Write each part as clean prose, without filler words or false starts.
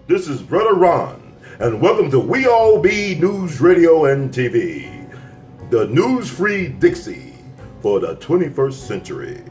This is Brother Ron, and welcome to We All Be News Radio and TV, the news-free Dixie for the 21st century.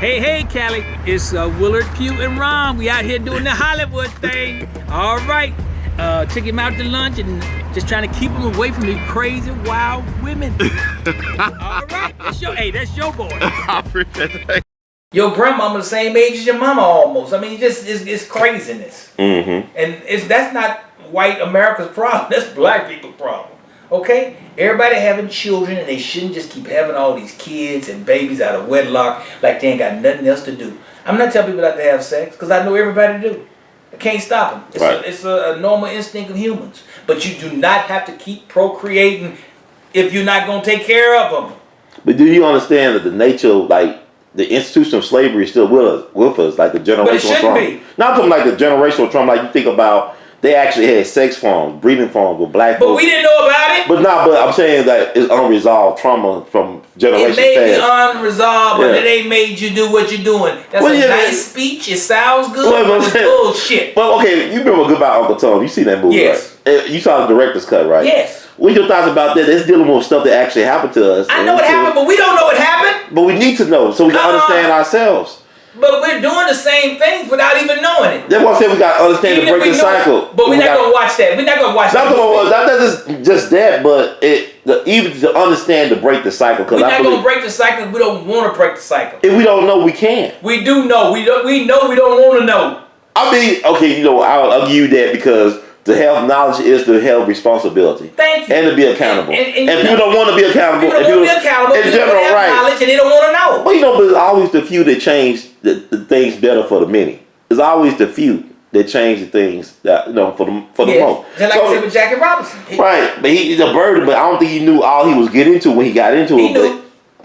Hey, Cali, it's Willard Pugh and Ron. We out here doing the Hollywood thing. All right, took him out to lunch and just trying to keep him away from these crazy, wild women. All right, that's your boy. I appreciate that. Your grandmama the same age as your mama almost. I mean, it's craziness. Mm-hmm. And that's not white America's problem. That's black people's problem. Okay? Everybody having children, and they shouldn't just keep having all these kids and babies out of wedlock like they ain't got nothing else to do. I'm not telling people not to have sex, because I know everybody do. I can't stop them. It's a normal instinct of humans. But you do not have to keep procreating if you're not going to take care of them. But do you understand that the nature, like, the institution of slavery is still with us, like the generational But it shouldn't trauma. be. Not from like the generational trauma, like you think about, they actually had sex forms, breeding forms with black But folks. we didn't know about it. But I'm saying that it's unresolved trauma from generations It may be past. unresolved, but it ain't made you do what you're doing. That's a nice speech. It sounds good, but it's bullshit. Well, okay, you remember Goodbye Uncle Tom. You seen that movie, Yes. right? You saw the director's cut, right? Yes. What's your thoughts about that? It's dealing with stuff that actually happened to us. I know what happened, but we don't know what happened. But we need to know so we can understand ourselves. But we're doing the same things without even knowing it. That's why I said we got to understand the break the cycle. But we're not going to watch that. We're not going to watch that. Not just that, but even to understand to break the cycle. We're not going to break the cycle if we don't want to break the cycle. If we don't know, we can't. We do know. We know we don't want to know. I mean, okay, I'll give you that because to have knowledge is to have responsibility. Thank you. And to be accountable. And people don't want to be accountable. People don't want to be accountable. In general, have knowledge and they don't want to know. Well, but it's always the few that change the things better for the many. It's always the few that change the things that for the most. Just like I said with Jackie Robinson. Right, but he's a burden. But I don't think he knew all he was getting into when he got into it. He knew.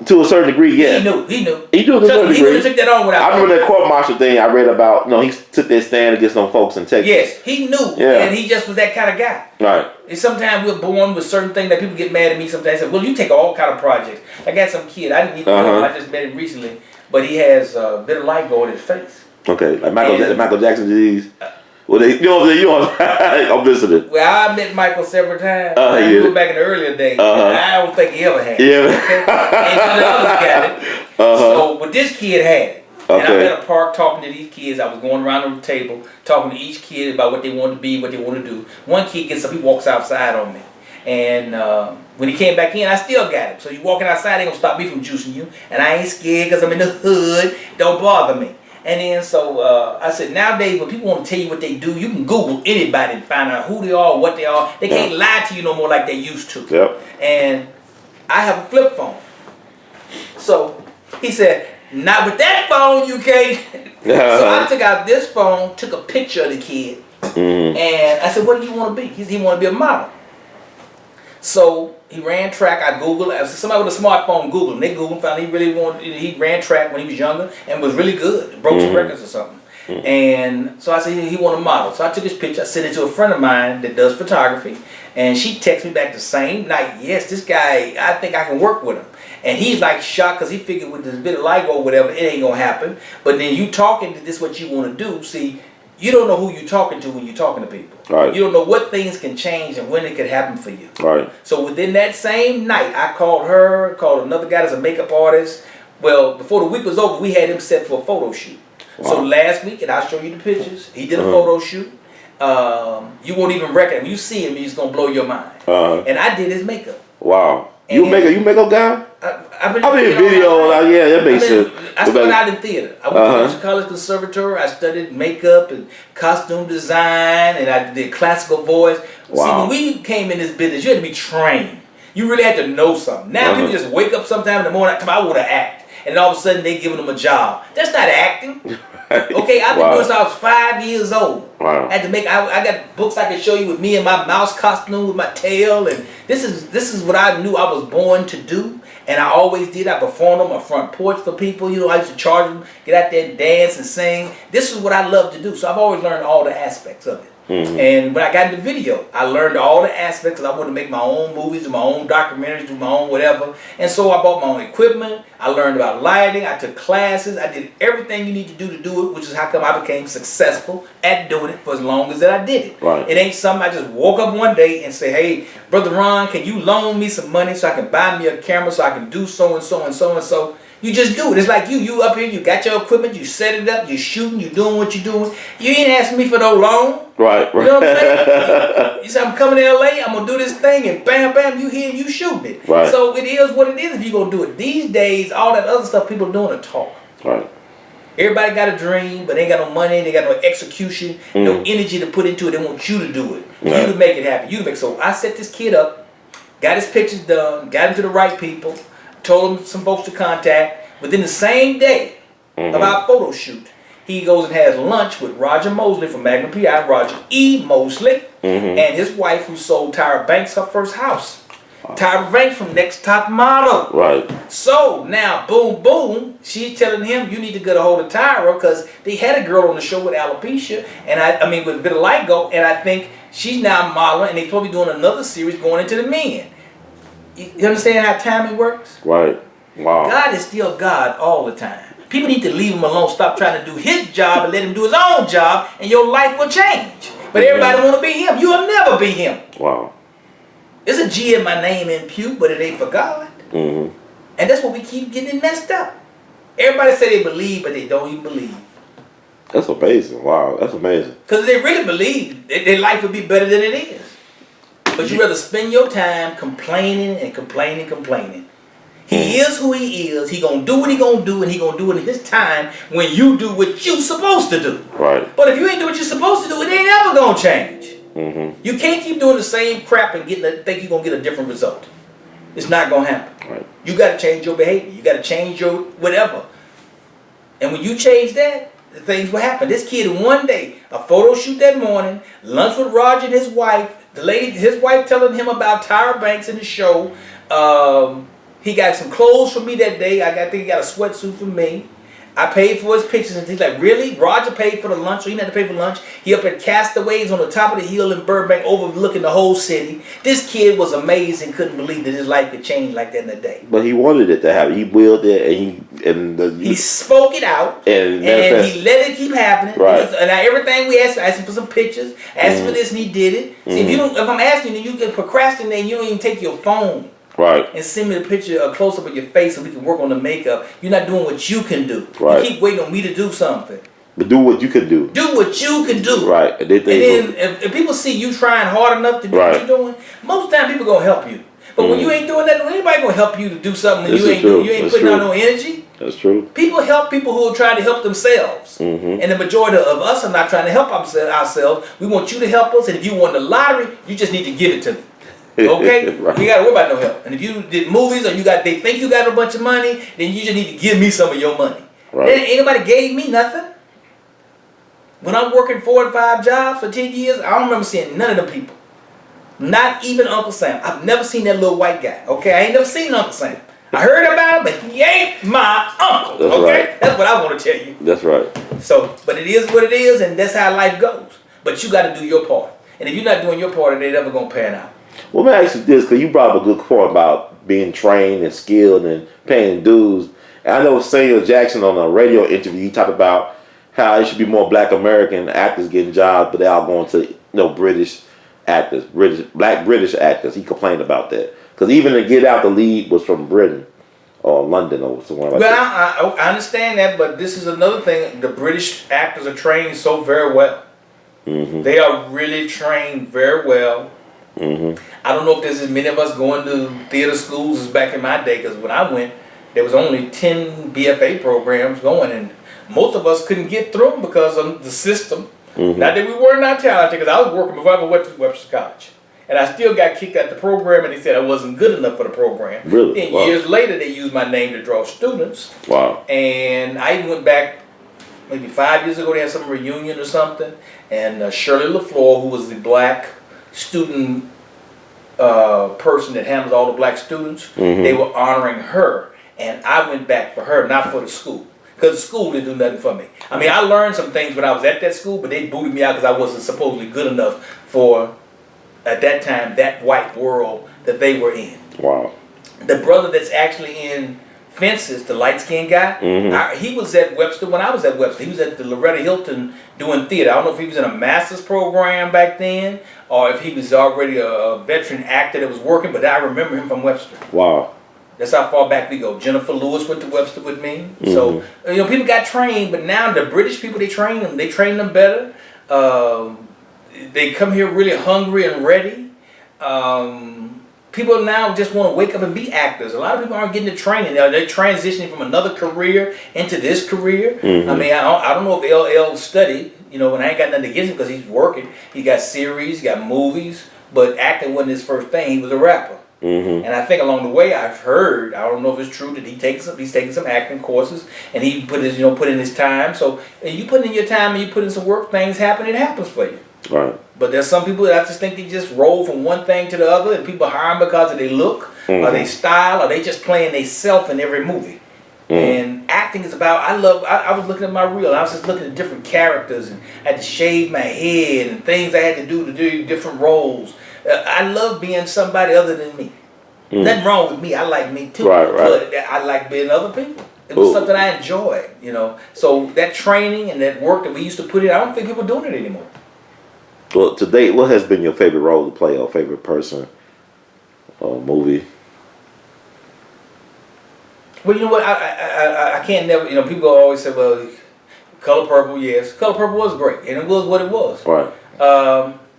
To a certain degree, yeah. He knew. He knew to a certain degree. He would have took that on without. I remember that court-martial thing I read about. He took that stand against some folks in Texas. Yes, he knew, and he just was that kind of guy. Right. And sometimes we're born with certain things that people get mad at me. Sometimes say, "Well, you take all kind of projects." I got some kid. I didn't even know him. I just met him recently, but he has vitiligo in his face. Okay, like Michael Jackson disease. Well, I'm visiting. Well, I met Michael several times. I knew him back in the earlier days. I don't think he ever had it. Yeah. Okay? And none of the others got it. So, but this kid had it. And I'm at a park talking to these kids. I was going around the table talking to each kid about what they want to be, what they want to do. One kid gets up, he walks outside on me. And when he came back in, I still got him. So you walking outside, ain't gonna stop me from juicing you. And I ain't scared because I'm in the hood. Don't bother me. And then so I said, nowadays when people want to tell you what they do, you can Google anybody and find out who they are, what they are. They can't lie to you no more like they used to. Yep. And I have a flip phone. So he said, not with that phone, you can't. So I took out this phone, took a picture of the kid, and I said, what do you want to be? He said he want to be a model. So he ran track. I Googled. Somebody with a smartphone Googled him. They Googled him, found he really wanted. He ran track when he was younger and was really good. Broke some records or something. And so I said, he want a model. So I took his picture, I sent it to a friend of mine that does photography. And she texted me back the same night, yes, this guy, I think I can work with him. And he's like shocked because he figured with this vitiligo or whatever, it ain't going to happen. But then you talking to this what you want to do. See, you don't know who you're talking to when you're talking to people. Right. You don't know what things can change and when it could happen for you. Right. So within that same night, I called her, called another guy that's a makeup artist. Well, before the week was over, we had him set for a photo shoot. Wow. So last week, and I'll show you the pictures, he did a photo shoot. You won't even recognize him. You see him, he's going to blow your mind. And I did his makeup. Wow. You makeup guy? I've been in video. Yeah, that makes sense. I started out in theater. I went to college conservatory. I studied makeup and costume design, and I did classical voice. Wow. See, when we came in this business, you had to be trained. You really had to know something. Now people just wake up sometime in the morning, I want to act. And all of a sudden they giving them a job. That's not acting. Okay, I've been doing this since I was 5 years old. Wow. I had to make. I got books I can show you with me and my mouse costume with my tail, and this is what I knew I was born to do, and I always did. I performed on my front porch for people. You know, I used to charge them, get out there and dance and sing. This is what I love to do. So I've always learned all the aspects of it. And when I got into video, I learned all the aspects because I wanted to make my own movies, do my own documentaries, do my own whatever. And so I bought my own equipment. I learned about lighting. I took classes. I did everything you need to do it, which is how come I became successful at doing it for as long as that I did it. Right. It ain't something I just woke up one day and say, hey, Brother Ron, can you loan me some money so I can buy me a camera so I can do so and so and so and so. You just do it. It's like you up here, you got your equipment, you set it up, you're shooting, you're doing what you're doing. You ain't asking me for no loan. Right. You know what I'm saying? You say, I'm coming to LA, I'm going to do this thing, and bam, bam, you here, you shooting it. Right. So it is what it is if you're going to do it. These days, all that other stuff people doing are talk. Right. Everybody got a dream, but they ain't got no money, they got no execution, no energy to put into it. They want you to do it. You to make it happen. So I set this kid up, got his pictures done, got him to the right people, told him some folks to contact. Within the same day of our photo shoot, he goes and has lunch with Roger Mosley from Magnum P.I., Roger E. Mosley, and his wife who sold Tyra Banks her first house. Tyra Banks from Next Top Model. Right. So now, boom, boom, she's telling him, you need to get a hold of Tyra because they had a girl on the show with alopecia, and I mean with vitiligo, and I think she's now modeling, and they're probably doing another series going into the men. You understand how timing works? Right. Wow. God is still God all the time. People need to leave him alone. Stop trying to do his job and let him do his own job, and your life will change. But everybody want to be him. You will never be him. Wow. There's a G in my name in Pugh, but it ain't for God. And that's what we keep getting messed up. Everybody say they believe, but they don't even believe. That's amazing. Wow. That's amazing. Because if they really believe, their life would be better than it is. But you rather spend your time complaining and complaining. He is who he is. He gonna do what he gonna do, and he gonna do it in his time when you do what you supposed to do. Right. But if you ain't do what you're supposed to do, it ain't ever gonna change. You can't keep doing the same crap and think you're gonna get a different result. It's not gonna happen. Right. You gotta change your behavior. You gotta change your whatever. And when you change that, things will happen. This kid one day, a photo shoot that morning, lunch with Roger and his wife. The lady, his wife, telling him about Tyra Banks in the show. He got some clothes for me that day. I think he got a sweatsuit for me. I paid for his pictures, and he's like, really? Roger paid for the lunch, so he didn't have to pay for lunch. He up at Castaways on the top of the hill in Burbank, overlooking the whole city. This kid was amazing. Couldn't believe that his life could change like that in a day. But he wanted it to happen. He willed it, and he spoke it out, and he let it keep happening. Right. And now everything we asked him for some pictures, asked him for this, and he did it. See, if I'm asking you, you can procrastinate. And you don't even take your phone. Right. And send me the picture, a close up of your face so we can work on the makeup. You're not doing what you can do. Right. You keep waiting on me to do something. But do what you can do. Do what you can do. Right. And then if people see you trying hard enough to do what you're doing, most of the time people gonna help you. But when you ain't doing that, anybody gonna help you to do something and you ain't putting out no energy. That's true. People help people who are trying to help themselves. And the majority of us are not trying to help ourselves. We want you to help us, and if you won the lottery, you just need to give it to me. Okay? Right. You gotta worry about no help. And if you did movies or they think you got a bunch of money, then you just need to give me some of your money. Right. Then ain't nobody gave me nothing. When I'm working 4 and 5 jobs for 10 years, I don't remember seeing none of them people. Not even Uncle Sam. I've never seen that little white guy. Okay? I ain't never seen Uncle Sam. I heard about him, but he ain't my uncle. That's okay? Right. That's what I want to tell you. That's right. So, but it is what it is, and that's how life goes. But you got to do your part. And if you're not doing your part, it ain't never going to pan out. Well, let me ask you this, because you brought up a good point about being trained and skilled and paying dues. And I know Samuel Jackson on a radio interview, he talked about how it should be more Black American actors getting jobs, but they all going to British actors, Black British actors. He complained about that because even to Get Out, the lead was from Britain or London or somewhere like that. Well, I understand that, but this is another thing. The British actors are trained so very well. Mm-hmm. They are really trained very well. Mm-hmm. I don't know if there's as many of us going to theater schools as back in my day, because when I went, there was only 10 BFA programs going, and most of us couldn't get through them because of the system. Mm-hmm. Not that we were not talented, because I was working before I ever went to Webster College. And I still got kicked out the program, and they said I wasn't good enough for the program. Really? Then Wow. years later, they used my name to draw students. Wow. And I even went back maybe 5 years ago. They had some reunion or something. And Shirley LaFleur, who was the Black student person that handles all the Black students, mm-hmm. they were honoring her. And I went back for her, not for the school. Because the school didn't do nothing for me. I mean, I learned some things when I was at that school, but they booted me out because I wasn't supposedly good enough for, at that time, that white world that they were in. Wow. The brother that's actually in Fences, the light-skinned guy, mm-hmm. He was at Webster when I was at Webster. He was at the Loretta Hilton doing theater. I don't know if he was in a master's program back then or if he was already a veteran actor that was working, but I remember him from Webster. Wow. That's how far back we go. Jennifer Lewis went to Webster with me. Mm-hmm. So, people got trained, but now the British people, they train them. They train them better. They come here really hungry and ready. People now just want to wake up and be actors. A lot of people aren't getting the training. They're transitioning from another career into this career. Mm-hmm. I mean, I don't know if A.L.L. studied, and I ain't got nothing against him because he's working. He got series, he got movies, but acting wasn't his first thing. He was a rapper. Mm-hmm. And I think along the way, I've heard, I don't know if it's true, that he's taking some acting courses, and he put in his time. So you put in your time and you put in some work, things happen, it happens for you. Right. But there's some people that I just think they just roll from one thing to the other, and people hire them because of their look, mm-hmm. or their style, or they just playing themselves in every movie. Mm-hmm. And acting is about, I was looking at my reel, and I was just looking at different characters, and I had to shave my head, and things I had to do different roles. I love being somebody other than me. Mm. Nothing wrong with me. I like me too. Right. But I like being other people. It was something I enjoyed, So that training and that work that we used to put in, I don't think people are doing it anymore. Well, to date, what has been your favorite role to play or favorite person or movie? Well, you know what? I can't never, people always say, well, Color Purple, yes. Color Purple was great, and it was what it was. Right.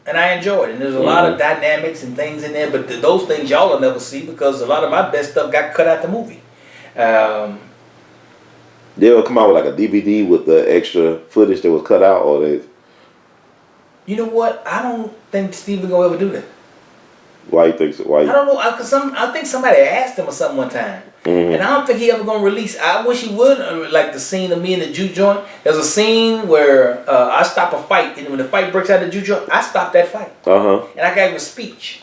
And I enjoyed it. And there's a lot of dynamics and things in there, but those things y'all will never see because a lot of my best stuff got cut out the movie. They'll come out with like a DVD with the extra footage that was cut out, or they... You know what? I don't think Steven gonna ever do that. Why you think so? Why? I don't know. I think somebody asked him or something one time, and I don't think he ever gonna release. I wish he would. Like the scene of me in the juke joint. There's a scene where I stop a fight, and when the fight breaks out of the juke joint, I stop that fight. And I gave a speech.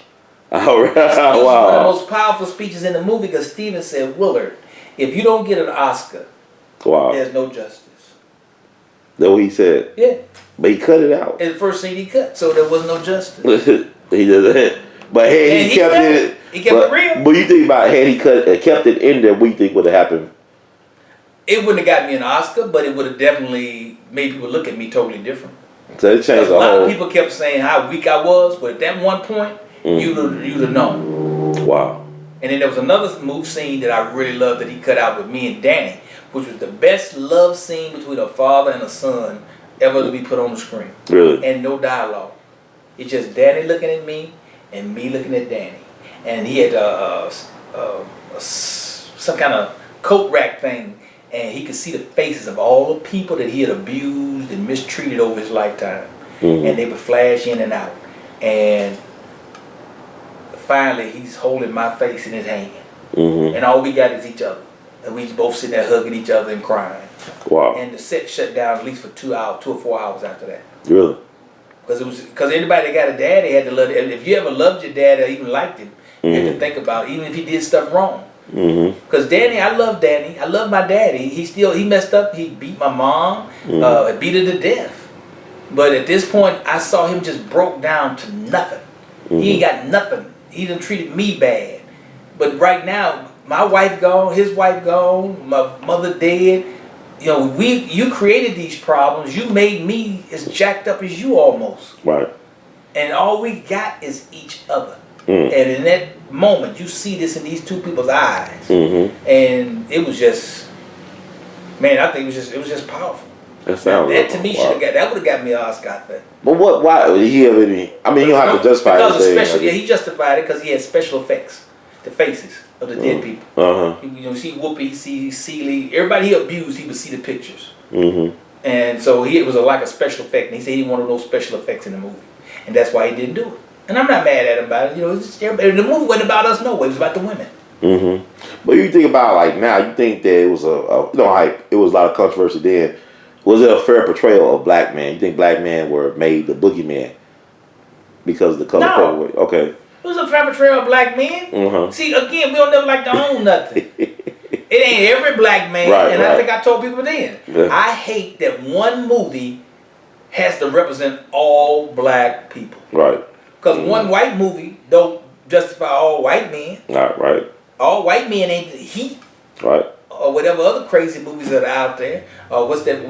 All right. Wow. Wow. One of the most powerful speeches in the movie because Steven said, "Willard, if you don't get an Oscar, there's no justice." That's what he said. Yeah. But he cut it out. In the first scene he cut, so there was no justice. He does that. But had he kept it, he kept it real. But you think about had he kept it in there, what do you think would have happened? It wouldn't have got me an Oscar, but it would have definitely made people look at me totally different. So it changed the whole. A lot of people kept saying how weak I was, but at that one point, you'd have known. Wow. And then there was another move scene that I really loved that he cut out with me and Danny, which was the best love scene between a father and a son ever to be put on the screen. Really? And no dialogue. It's just Danny looking at me and me looking at Danny. And he had some kind of coat rack thing, and he could see the faces of all the people that he had abused and mistreated over his lifetime. And they would flash in and out. And finally, he's holding my face in his hand. And all we got is each other. And we both sitting there hugging each other and crying. Wow. And the set shut down at least for 2 or 4 hours after that. Really? Because anybody that got a daddy had to love it. If you ever loved your dad or even liked him, you had to think about it, even if he did stuff wrong. Because Danny, I love Danny. I love my daddy. He messed up. He beat my mom. Beat her to death. But at this point, I saw him just broke down to nothing. He ain't got nothing. He done treated me bad. But right now, my wife gone, his wife gone, my mother dead. You know, you created these problems. You made me as jacked up as you almost. Right. And all we got is each other. And in that moment, you see this in these two people's eyes. And it was just, man, I think it was just powerful. That to me would have got me an Oscar. But why did he have any? I mean, you don't have to justify it. Yeah, he justified it because he had special effects, the faces of the dead people. You know, see Whoopi, see Celie, everybody he abused, he would see the pictures. And so it was like a special effect, and he said he didn't want those special effects in the movie, and that's why he didn't do it. And I'm not mad at him about it. You know, the movie wasn't about us, no way. It was about the women. But you think about like now, you think that it was it was a lot of controversy then. Was it a fair portrayal of black men? You think black men were made the boogeyman because of the color? No. Okay. It was a fair portrayal of black men. See, again, we don't never like to own nothing. It ain't every black man, I think I told people then. I hate that one movie has to represent all black people. Right. Because one white movie don't justify all white men. Right. All white men ain't the Heat. Right. Or whatever other crazy movies that are out there. What's that?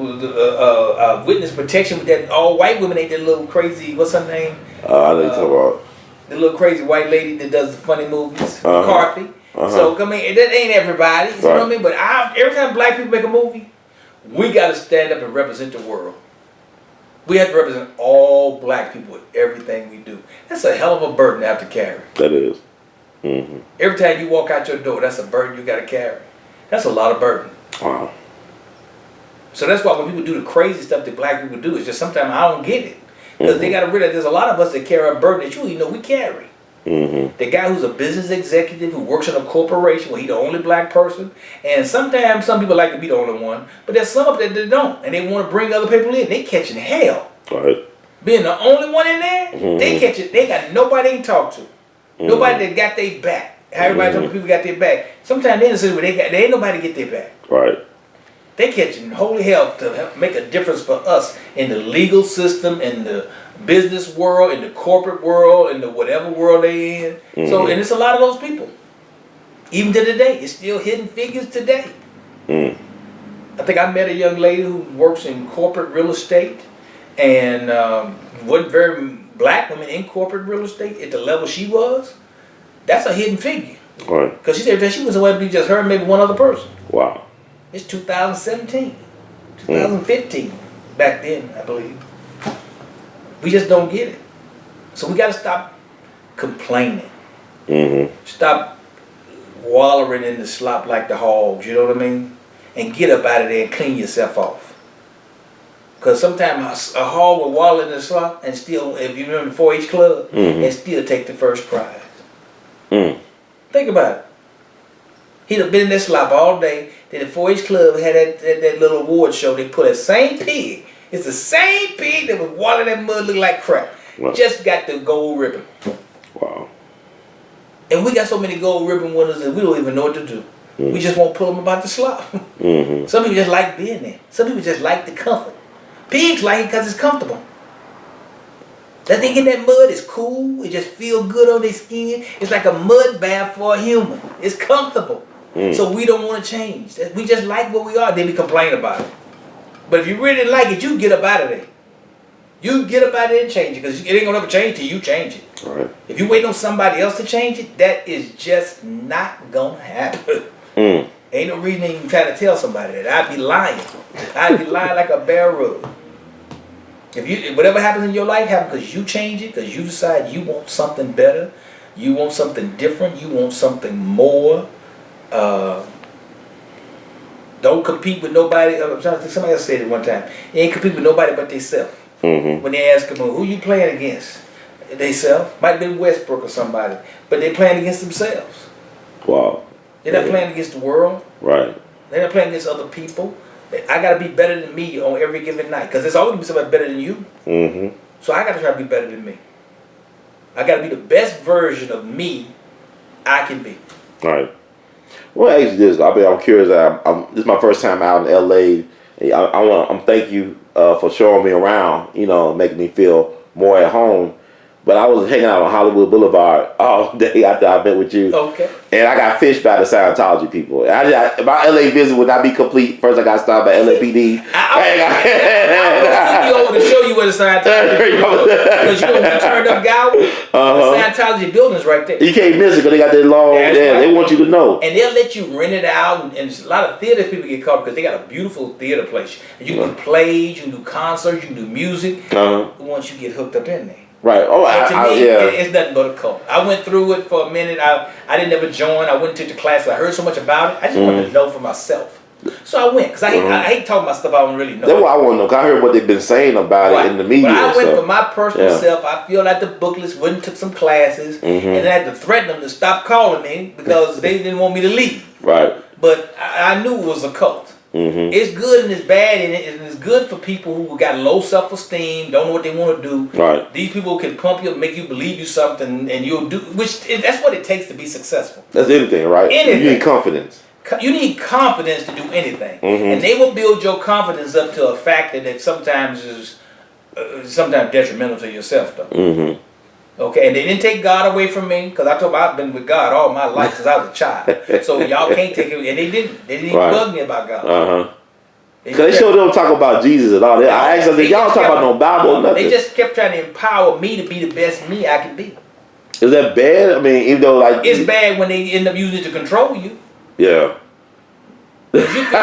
Witness Protection with that all white women ain't that little crazy. What's her name? I know you're talking about the little crazy white lady that does the funny movies. McCarthy. So I mean, that ain't everybody. You know what I mean? But every time black people make a movie, we got to stand up and represent the world. We have to represent all black people with everything we do. That's a hell of a burden to have to carry. That is. Every time you walk out your door, that's a burden you got to carry. That's a lot of burden. Wow. So that's why when people do the crazy stuff that black people do, it's just sometimes I don't get it. Because they got to realize there's a lot of us that carry a burden that you even know we carry. The guy who's a business executive who works in a corporation where he's the only black person. And sometimes some people like to be the only one. But there's some of them that don't. And they want to bring other people in. They catching hell. Right. Being the only one in there, they catch it. They got nobody they can talk to. Nobody that got their back. How everybody telling people got their back. Sometimes they in a city where there ain't nobody get their back. Right. They catching holy hell to make a difference for us in the legal system, in the business world, in the corporate world, in the whatever world they in. So, and it's a lot of those people. Even to today, it's still hidden figures today. I think I met a young lady who works in corporate real estate, and wasn't very black women in corporate real estate at the level she was. That's a hidden figure. Right. Because she said that she was away to be just her and maybe one other person. Wow. It's 2017, 2015, back then, I believe. We just don't get it. So we got to stop complaining. Stop wallowing in the slop like the hogs, you know what I mean? And get up out of there and clean yourself off. Because sometimes a hog will wallow in the slop and still, if you remember the 4-H club, and still take the first prize. Think about it. He'd have been in that slop all day. Then the 4-H club had that little award show. They put that same pig. It's the same pig that was wallowing in that mud looking like crap. Wow. Just got the gold ribbon. Wow. And we got so many gold ribbon winners that we don't even know what to do. We just won't pull them about the slop. Some people just like being there. Some people just like the comfort. Pigs like it because it's comfortable. That thing in that mud is cool. It just feels good on their skin. It's like a mud bath for a human. It's comfortable. So we don't want to change. We just like what we are. Then we complain about it. But if you really like it, you get up out of there. You get up out of there and change it. Because it ain't going to ever change till you change it. Right. If you wait on somebody else to change it, that is just not going to happen. Ain't no reason to even try to tell somebody that. I'd be lying. I'd be lying like a bear rug. If whatever happens in your life happens because you change it, because you decide you want something better, you want something different, you want something more. Don't compete with nobody. I'm trying to think, somebody else said it one time. You ain't compete with nobody but theyself. When they ask them, who you playing against? Theyself. Might be Westbrook or somebody. But they're playing against themselves. Wow. They're not playing against the world. Right. They're not playing against other people. I got to be better than me on every given night. Because there's always going to be somebody better than you. So I got to try to be better than me. I got to be the best version of me I can be. Right. Well, actually, I'm curious. This is my first time out in L.A. I'm thank you for showing me around. You know, making me feel more at home. But I was hanging out on Hollywood Boulevard all day after I met with you. Okay. And I got fished by the Scientology people. My LA visit would not be complete. First, I got stopped by LAPD. I was over to show you where the Scientology because you know when you turned up Gower, the Scientology building's right there. You can't miss it because they got that long. Right. They want you to know. And they'll let you rent it out. And a lot of theater people get caught because they got a beautiful theater place. And you can do plays, you can do concerts, you can do music. Once you get hooked up in there. Right. Oh, it's nothing but a cult. I went through it for a minute. I didn't ever join. I went to the class. I heard so much about it. I just wanted to know for myself. So I went because I hate talking about stuff I don't really know. That's what I want to know. Cause I heard what they've been saying about it in the media. But I went for my personal self. I filled out the booklets, went and took some classes, and then I had to threaten them to stop calling me because they didn't want me to leave. Right. But I knew it was a cult. It's good and it's bad, and it's good for people who got low self-esteem, don't know what they want to do. Right. These people can pump you, make you believe you something, and you'll do. That's what it takes to be successful. That's anything, right? Anything. You need confidence. You need confidence to do anything, and they will build your confidence up to a factor that sometimes is detrimental to yourself, though. Okay, and they didn't take God away from me because I told them I've been with God all my life since I was a child. So y'all can't take it, and they didn't. They didn't even bug me about God. Because they sure don't talk about Jesus at all. I asked them, y'all talk about no Bible or nothing. They just kept trying to empower me to be the best me I can be. Is that bad? I mean, even though it's bad when they end up using it to control you. Yeah. Because you feel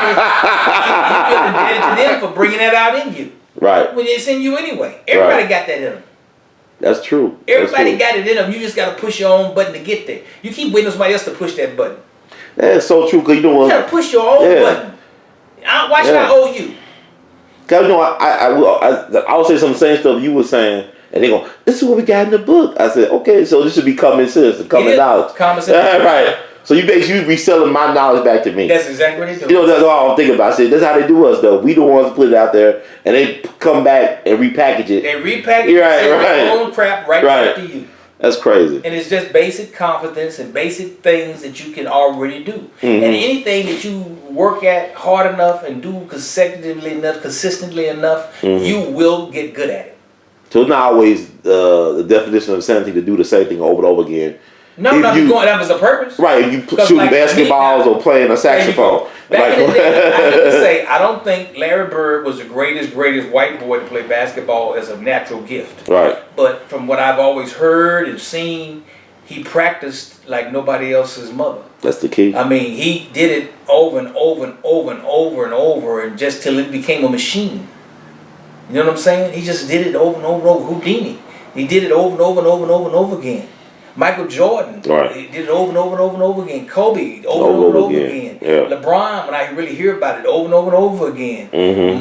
indebted to them for bringing that out in you. Right. When it's in you anyway. Everybody got that in them. That's true. Everybody got it in them. You just got to push your own button to get there. You keep waiting on somebody else to push that button. That's so true. Because you know what? You got to push your own button. Why should I owe you? Because you know, I would say some same stuff you were saying, and they go, "This is what we got in the book." I said, "Okay, so this should be common sense, common knowledge." Common sense. Right. So you basically reselling my knowledge back to me. That's exactly what they do. You know, that's all I'm thinking about. I said, that's how they do us, though. We the ones who put it out there, and they come back and repackage it. They repackage it, their own crap back to you. That's crazy. And it's just basic confidence and basic things that you can already do. And anything that you work at hard enough and do consecutively enough, consistently enough, you will get good at it. So it's not always the definition of insanity to do the same thing over and over again. No, that was the purpose. Right, if you shooting basketballs or playing a saxophone. Back in the day, I have to say, I don't think Larry Bird was the greatest white boy to play basketball as a natural gift. Right. But from what I've always heard and seen, he practiced like nobody else's mother. That's the key. I mean, he did it over and over and over and over and over, and just till it became a machine. You know what I'm saying? He just did it over and over and over. Houdini. He did it over and over and over and over and over again. Michael Jordan, he did it over and over and over and over again. Kobe, over and over again. Yeah. LeBron, when I really hear about it, over and over and over again.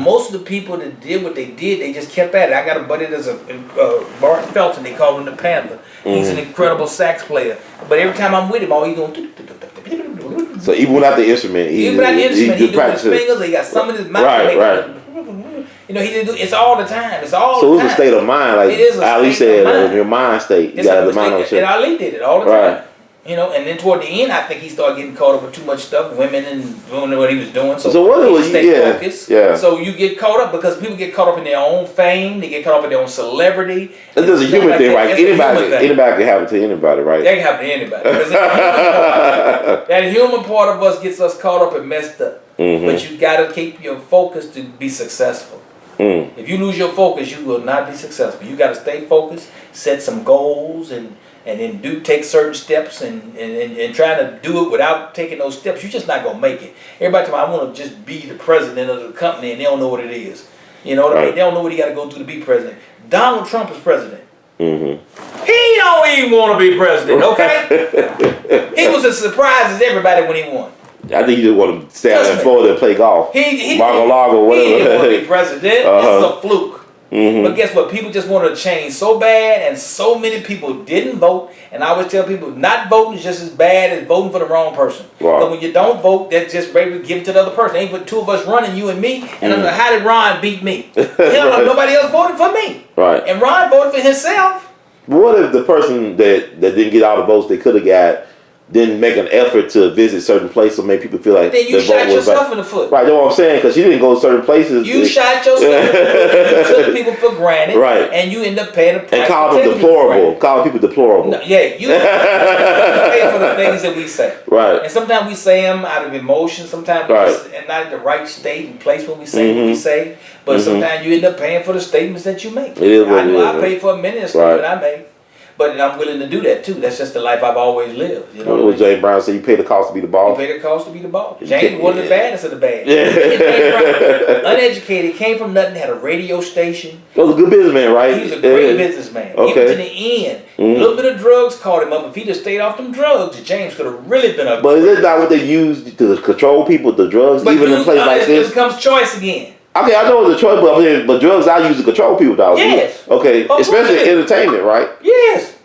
Most of the people that did what they did, they just kept at it. I got a buddy that's Barton Felton, they call him the Panther. He's an incredible sax player. But every time I'm with him, all he's doing. So even without the instrument, he doing his fingers, he got some in his mouth. Right. You know, it's all the time. It's all so the time. It's a state of mind, like Ali said, your mind state. You got the mind on shit. And Ali did it all the time. You know, and then toward the end, I think he started getting caught up with too much stuff, women and doing what he was doing. So what was stay focused. So you get caught up because people get caught up in their own fame. They get caught up in their own celebrity. There's a human thing, right? Anybody can happen to anybody, right? That can happen to anybody. That human part of us gets us caught up and messed up. But you got to keep your focus to be successful. If you lose your focus, you will not be successful. You got to stay focused, set some goals, and then take certain steps and trying to do it without taking those steps. You're just not gonna make it. Everybody tell me I want to just be the president of the company, and they don't know what it is. You know what I mean? They don't know what he got to go through to be president. Donald Trump is president. He don't even want to be president. Okay? He was as surprised as everybody when he won. I think he just want to stay out in Florida and play golf. Mar-a-Lago, whatever. He didn't want to be president. This is a fluke. But guess what? People just want to change so bad, and so many people didn't vote. And I always tell people, not voting is just as bad as voting for the wrong person. But when you don't vote, that's just basically give it to the other person. Ain't but two of us running, you and me. And I'm like, how did Ron beat me? Hell, nobody else voted for me. Right. And Ron voted for himself. What if the person that didn't get all the votes they could have got didn't make an effort to visit certain places or make people feel like then you shot yourself in the foot. Right, that's what I'm saying, because she didn't go to certain places. You shot yourself in the foot. You took people for granted. Right. And you end up paying the price. And call them deplorable. Call people deplorable. No, yeah, you pay for the things that we say. Right. And sometimes we say them out of emotion. Sometimes we and not in the right state and place when we say what we say. But sometimes you end up paying for the statements that you make. It is what I know I paid for a minute statement I made. But I'm willing to do that too. That's just the life I've always lived. You know what James Brown said, you pay the cost to be the boss. You pay the cost to be the boss. James was one of the baddest of the bad. James Brown, uneducated, came from nothing, had a radio station. He was a good businessman, right? He was a great businessman. Okay. Even to the end. A little bit of drugs caught him up. If he just stayed off them drugs, James could have really been a... But is that not what they use to control people, the drugs, but even in places like this? It becomes choice again. Okay, I know it's a choice, but drugs I use to control people, though. Yes. Okay, especially entertainment, right? Yes.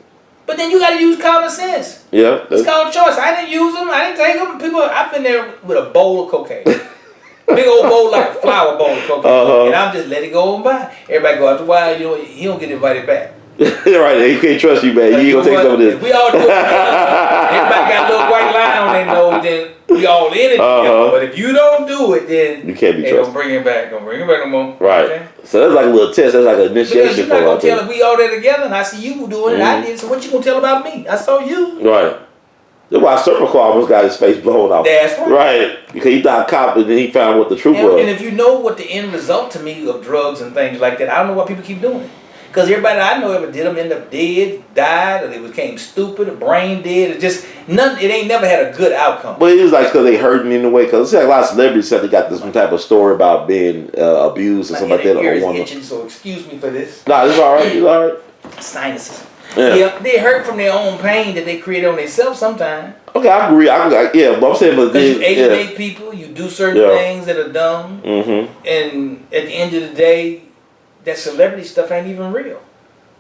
But then you got to use common sense. Yeah. It's called choice. I didn't use them. I didn't take them. People, I've been there with a bowl of cocaine. Big old bowl, like a flour bowl of cocaine. And I'm just let it go on by. Everybody go out the wild, you know, he don't get invited back. Right, he can't trust you, man. You ain't gonna take some of this. If we all do it, everybody got a little white line on their nose, then we all in it together. But if you don't do it, then you can't be trusted. Don't bring it back. Don't bring it back no more. Right. Okay? So that's like a little test. That's like an initiation. Because you're not gonna tell if we all there together and I see you doing it, I did. So what you gonna tell about me? I saw you. Right. That's why Serpico almost got his face blown off. That's right. Right. Because he thought cop and then he found what the truth was. And if you know what the end result to me of drugs and things like that, I don't know why people keep doing it. Because everybody I know ever did them end up dead, died, or they became stupid, or brain dead. It just nothing. It ain't never had a good outcome. But it is like because they hurting in a way. Because it's like a lot of celebrities said they got this some type of story about being abused or something like that. My ear is itching, so excuse me for this. Nah, it's all right. It's all right. Sinuses. Yeah, they hurt from their own pain that they create on themselves sometimes. Okay, I agree. Yeah, but I'm saying, but because you alienate people, you do certain things that are dumb, and at the end of the day, that celebrity stuff ain't even real.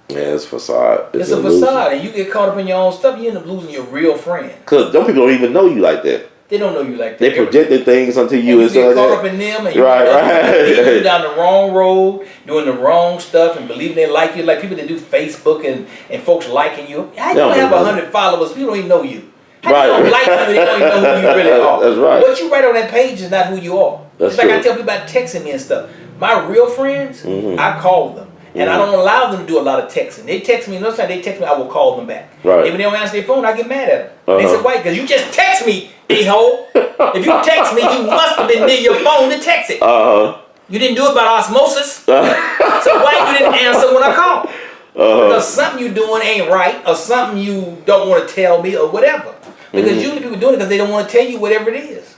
Yeah, it's facade. It's a facade, and you get caught up in your own stuff, you end up losing your real friend. Because those people don't even know you like that. They don't know you like that. They projected things onto you and stuff like that. You get caught up in them, and you get down the wrong road, doing the wrong stuff, and believing they like you. Like people that do Facebook and folks liking you. How you don't have 100 followers? People don't even know you. How you don't like you and they don't even know who you really are? That's right. What you write on that page is not who you are. It's like I tell people about texting me and stuff. My real friends, I call them. And I don't allow them to do a lot of texting. They text me, and those times they text me, I will call them back. Right. If they don't answer their phone, I get mad at them. They say, why? Because you just text me, a-hole. If you text me, you must have been near your phone to text it. You didn't do it by osmosis. So why you didn't answer when I called? Because something you doing ain't right, or something you don't want to tell me, or whatever. Because usually people doing it because they don't want to tell you whatever it is.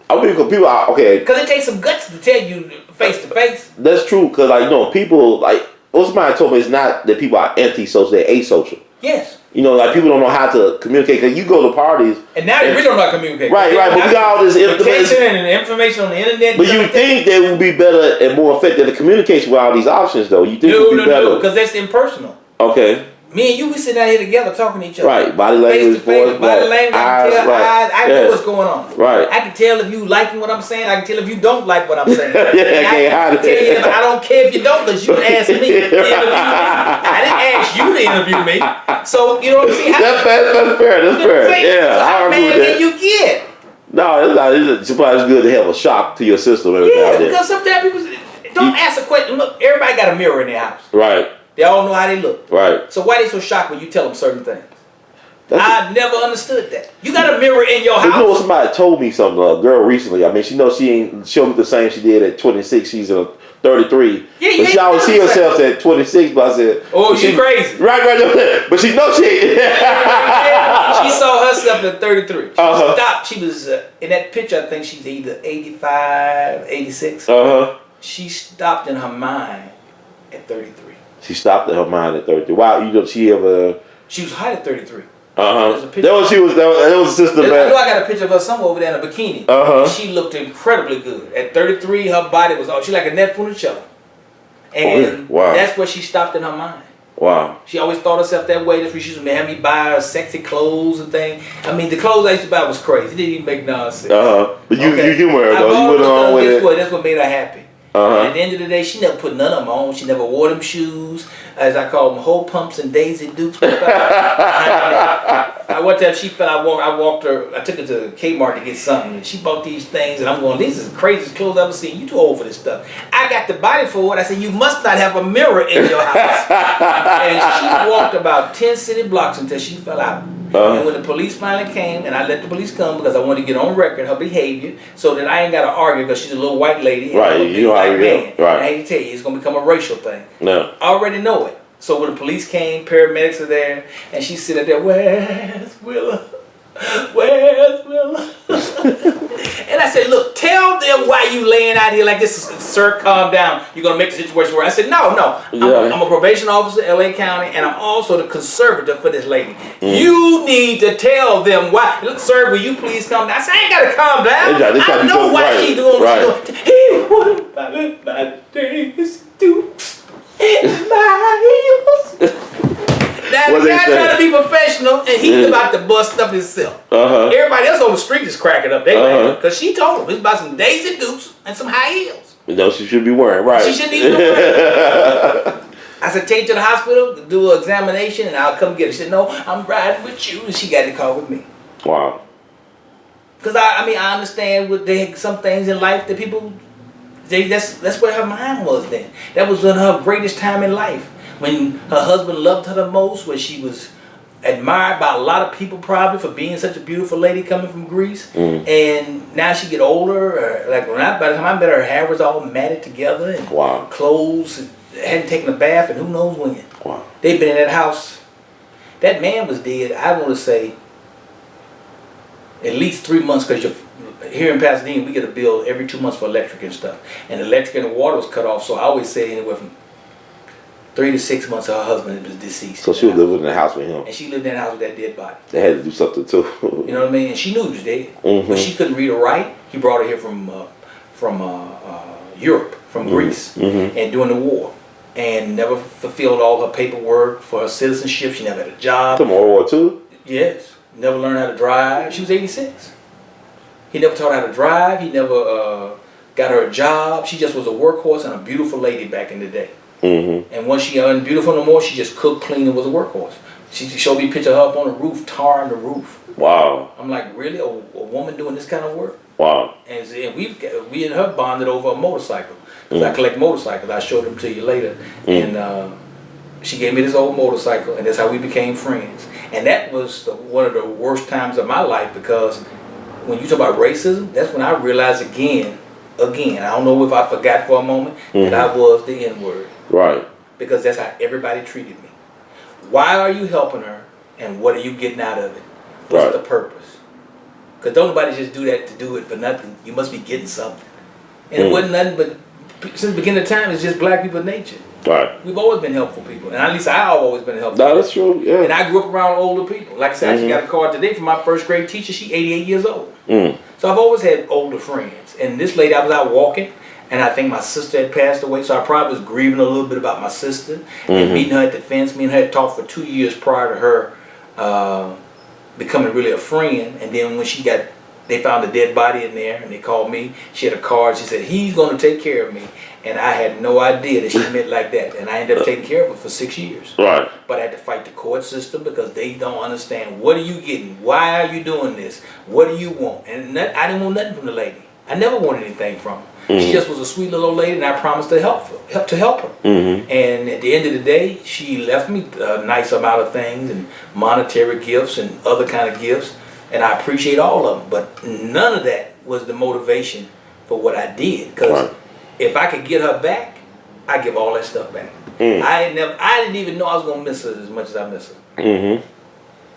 I mean, because people are, okay. Because it takes some guts to tell you face to face. That's true, because, like, you know, people, like, what somebody told me, it's not that people are anti-social, they're asocial. Yes. You know, like, people don't know how to communicate, because you go to parties. And now they really don't know how to communicate. Right, but we got all this information and information on the internet. But you think they would be better and more effective at communication with all these options, though? You think it would be better? No, because that's impersonal. Okay. Me and you, we sit down here together talking to each other. Right, body language, voice, body language, I can tell eyes, I know what's going on. Right. I can tell if you liking what I'm saying, I can tell if you don't like what I'm saying. I can tell you if I don't care if you don't, because you asked me to interview me. I didn't ask you to interview me. So, you know what I'm saying? That's fair, that's fair. Yeah, so how mad can you get? No, it's not. It's sometimes good to have a shock to your system every now and then. Because sometimes people don't ask a question. Look, everybody got a mirror in their house. Right. They all know how they look. Right. So why they so shocked when you tell them certain things? I never understood that. You got a mirror in your house. You know, somebody told me something, a girl recently. I mean, she knows she ain't showing me the same she did at 26. She's 33. Yeah, but she always see herself at 26. But I said, "Oh, she crazy." Right. But she knows she ain't. She saw herself at 33. She stopped. She was in that picture. I think she's either 85, 86. She stopped in her mind at 33. She stopped in her mind at 33. Wow, you know, she was hot at 33. That was a sister. I know I got a picture of her somewhere over there in a bikini. And she looked incredibly good. At 33, her body was all, she like a net Funicello. And that's where she stopped in her mind. Wow. She always thought herself that way. That's where she used to have me buy her sexy clothes and things. I mean, the clothes I used to buy was crazy. It didn't even make no sense. But you humor her though. You went along with it. That's what made her happy. And at the end of the day, she never put none of them on. She never wore them shoes, as I call them, hole pumps and Daisy Dukes. I one time she fell. I walked her. I took her to Kmart to get something, and she bought these things, and I'm going, "These is the craziest clothes I've ever seen. You too old for this stuff." I got the body for it. I said, "You must not have a mirror in your house." And she walked about 10 city blocks until she fell out. And when the police finally came, and I let the police come because I wanted to get on record her behavior, so that I ain't got to argue because she's a little white lady. Right, you know how you feel. Right. I hate to tell you, it's gonna become a racial thing. No. I already know it. So when the police came, paramedics are there, and she sitting there, "Where's Willa? Where's Willa?" And I said, "Look, tell them why you laying out here like this, sir. Calm down. You're gonna make the situation worse." I said, "No. I'm a probation officer, LA County, and I'm also the conservator for this lady. You need to tell them why. Look, sir, will you please calm down?" I said, "I ain't gotta calm down. I know why she's doing what she's doing." He wanted my days to my heels. Now the guy trying to be professional, and he's about to bust up himself. Everybody else on the street is cracking up. They because she told him it's about some Daisy Dukes and some high heels. You know she should be wearing, right? She shouldn't even be wearing. I said, "Take her to the hospital to do an examination, and I'll come get her." She said, "No, I'm riding with you," and she got in the car with me. Wow. Because I understand what some things in life that people. That's where her mind was then. That was in her greatest time in life. When her husband loved her the most, when she was admired by a lot of people probably for being such a beautiful lady coming from Greece. And now she get older, like by the time I met her hair was all matted together and clothes, hadn't taken a bath and who knows when. They've been in that house. That man was dead, I want to say, at least 3 months, because here in Pasadena, we get a bill every 2 months for electric and stuff. And the electric and the water was cut off, so I always say anywhere from 3 to 6 months her husband was deceased. So she was living in the house with him. And she lived in that house with that dead body. They had to do something too. You know what I mean? And she knew he was dead. But she couldn't read or write. He brought her here from Europe, from Greece, and during the war. And never fulfilled all her paperwork for her citizenship. She never had a job. From World War II? Yes. Never learned how to drive. She was 86. He never taught her how to drive. He never got her a job. She just was a workhorse and a beautiful lady back in the day. And once she wasn't beautiful no more, she just cooked, cleaned, and was a workhorse. She showed me a picture of her up on the roof, tarring the roof. Wow. I'm like, really? A woman doing this kind of work? Wow. And we and her bonded over a motorcycle. Because I collect motorcycles. I showed them to you later. And she gave me this old motorcycle, and that's how we became friends. And that was one of the worst times of my life, because when you talk about racism, that's when I realized again, I don't know if I forgot for a moment that I was the N-word. Right. Because that's how everybody treated me. Why are you helping her, and what are you getting out of it? What's the purpose? Because don't nobody just do that to do it for nothing. You must be getting something. And it wasn't nothing but, since the beginning of time, it's just black people's nature. Right. We've always been helpful people. And at least I've always been helpful. No, that's true, yeah. And I grew up around older people. Like I said, I actually got a card today from my first grade teacher. She's 88 years old. So I've always had older friends. And this lady, I was out walking, and I think my sister had passed away, so I probably was grieving a little bit about my sister. And meeting her at the fence, me and her had talked for 2 years prior to her becoming really a friend. And then when they found a dead body in there, and they called me. She had a card. She said, "He's going to take care of me." And I had no idea that she meant like that. And I ended up taking care of her for 6 years. Right. But I had to fight the court system because they don't understand. What are you getting? Why are you doing this? What do you want? And I didn't want nothing from the lady. I never wanted anything from her. She just was a sweet little old lady, and I promised to help her. And at the end of the day, she left me a nice amount of things, and monetary gifts and other kind of gifts. And I appreciate all of them. But none of that was the motivation for what I did. Because if I could get her back, I give all that stuff back. I didn't even know I was gonna miss her as much as I miss her.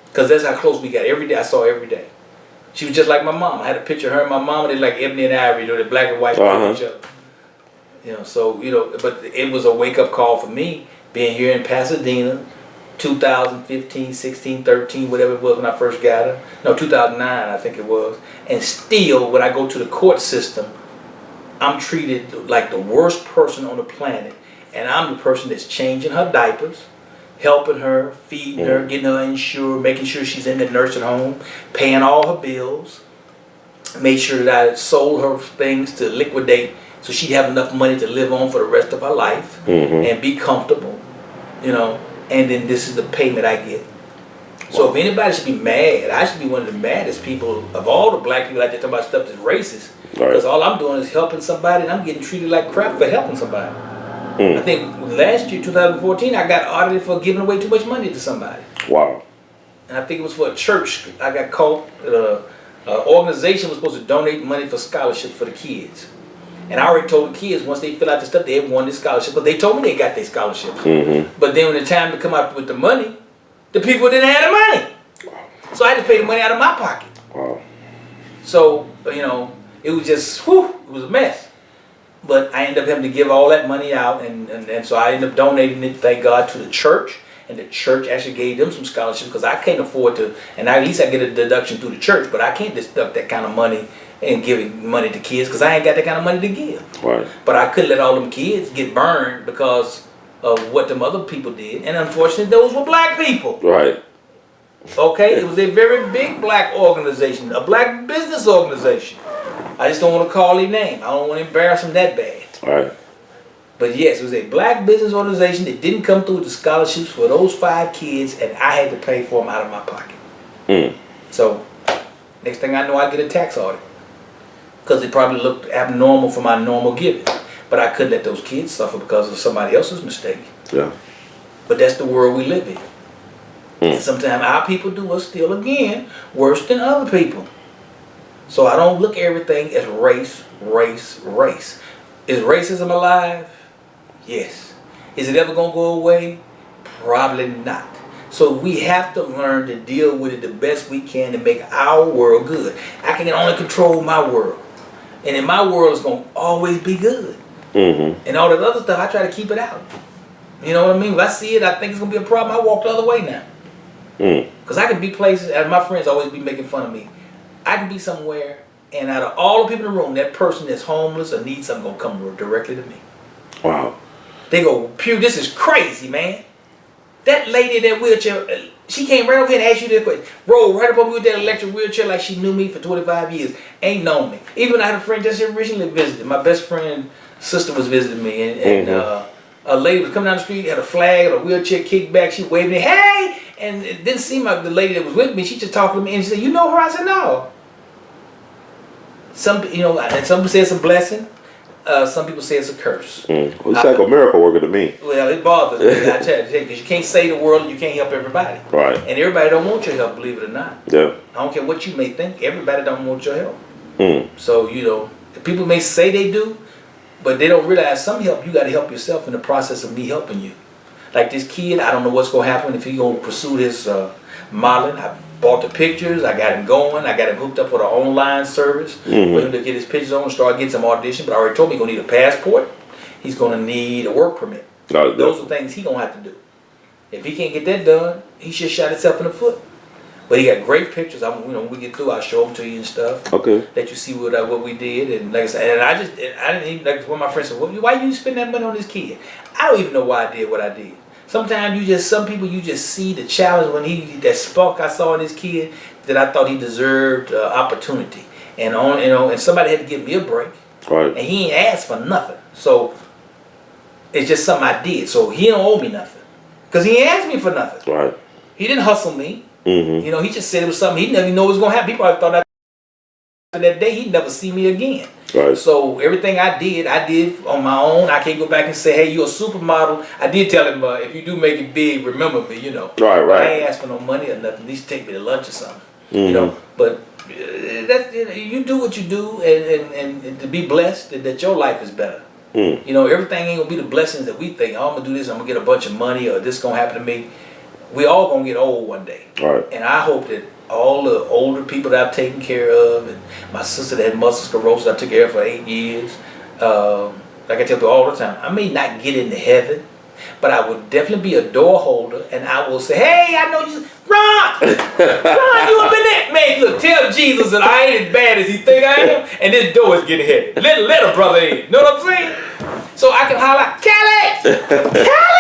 Because that's how close we got. Every day, I saw her every day. She was just like my mom. I had a picture of her and my mom. They like ebony and ivory, you know, the black and white each other. You know, so but it was a wake up call for me being here in Pasadena, 2015, 16, 13, whatever it was when I first got her. No, 2009, I think it was. And still, when I go to the court system, I'm treated like the worst person on the planet, and I'm the person that's changing her diapers, helping her, feeding her, getting her insured, making sure she's in the nursing home, paying all her bills, made sure that I sold her things to liquidate so she'd have enough money to live on for the rest of her life and be comfortable, you know. And then this is the payment I get. So if anybody should be mad, I should be one of the maddest people of all the black people out there talking about stuff that's racist. Because all I'm doing is helping somebody, and I'm getting treated like crap for helping somebody. I think last year, 2014, I got audited for giving away too much money to somebody. Wow. And I think it was for a church. I got caught. An organization was supposed to donate money for scholarships for the kids. And I already told the kids once they fill out the stuff, they had won this scholarship. But they told me they got their scholarships. But then when the time to come out with the money, the people didn't have the money. So I had to pay the money out of my pocket. Wow. So, you know, it was just, whew, it was a mess. But I ended up having to give all that money out. And so I ended up donating it, thank God, to the church. And the church actually gave them some scholarships because I can't afford to, and at least I get a deduction through the church, but I can't deduct that kind of money and giving money to kids because I ain't got that kind of money to give. Right. But I couldn't let all them kids get burned because of what them other people did. And unfortunately, those were black people. Right. Okay? It was a very big black organization, a black business organization. I just don't want to call their name. I don't want to embarrass them that bad. Right. But yes, it was a black business organization that didn't come through with the scholarships for those 5 kids, and I had to pay for them out of my pocket. So, next thing I know, I get a tax audit. Because it probably looked abnormal for my normal giving. But I couldn't let those kids suffer because of somebody else's mistake. Yeah. But that's the world we live in. And sometimes our people do us still, again, worse than other people. So I don't look at everything as race, race, race. Is racism alive? Yes. Is it ever going to go away? Probably not. So we have to learn to deal with it the best we can to make our world good. I can only control my world. And in my world, it's going to always be good. And all that other stuff, I try to keep it out. You know what I mean? If I see it, I think it's going to be a problem, I walk the other way now. Because I can be places, and my friends always be making fun of me. I can be somewhere, and out of all the people in the room, that person that's homeless or needs something going to come directly to me. Wow. They go, Pugh, this is crazy, man. That lady in that wheelchair, she came right over here and asked you this question. Rolled right up on me with that electric wheelchair like she knew me for 25 years. Ain't known me. Even I had a friend just here recently visited. My best friend's sister was visiting me. And a lady was coming down the street, had a flag and a wheelchair kicked back. She waved me, hey! And it didn't seem like the lady that was with me. She just talked to me and she said, you know her? I said, no. Some, you know, and some people say it's a blessing. Some people say it's a curse. Well, it's like a miracle worker to me. Well, it bothers me. I tell you, because you can't save the world and you can't help everybody. Right. And everybody don't want your help, believe it or not. Yeah. I don't care what you may think. Everybody don't want your help. So, you know, people may say they do, but they don't realize some help, you got to help yourself in the process of me helping you. Like this kid, I don't know what's going to happen if he's going to pursue his modeling. I bought the pictures. I got him going. I got him hooked up with an online service for him to get his pictures on and start getting some audition. But I already told him he's going to need a passport. He's going to need a work permit. Those are things he's going to have to do. If he can't get that done, he should shot himself in the foot. But he got great pictures. You know, when we get through, I'll show them to you and stuff. Okay. Let you see what we did. And like I said, and I didn't even, like one of my friends said, well, why you spend that money on this kid? I don't even know why I did what I did. Sometimes some people you just see the challenge when that spark I saw in this kid that I thought he deserved opportunity. And and somebody had to give me a break. Right. And he ain't asked for nothing. So it's just something I did. So he don't owe me nothing. Because he ain't asked me for nothing. Right. He didn't hustle me. You know, he just said it was something he didn't even know was going to happen. He probably thought after that day he'd never see me again. Right. So everything I did on my own. I can't go back and say, hey, you're a supermodel. I did tell him, if you do make it big, remember me, you know. Right, right. I ain't asked for no money or nothing. At least take me to lunch or something. You know, but that's, you do what you do and to be blessed that your life is better. You know, everything ain't going to be the blessings that we think. Oh, I'm going to do this, I'm going to get a bunch of money or this going to happen to me. We all going to get old one day. Right. And I hope that all the older people that I've taken care of, and my sister that had muscle sclerosis, I took care of for 8 years. Like I tell people all the time, I may not get into heaven, but I would definitely be a door holder, and I will say, hey, I know you, Ron, you up in there? Man, look, tell Jesus that I ain't as bad as he think I am, and this door is getting heavy. Let a brother in. Know what I'm saying? So I can holler, Kelly! Kelly!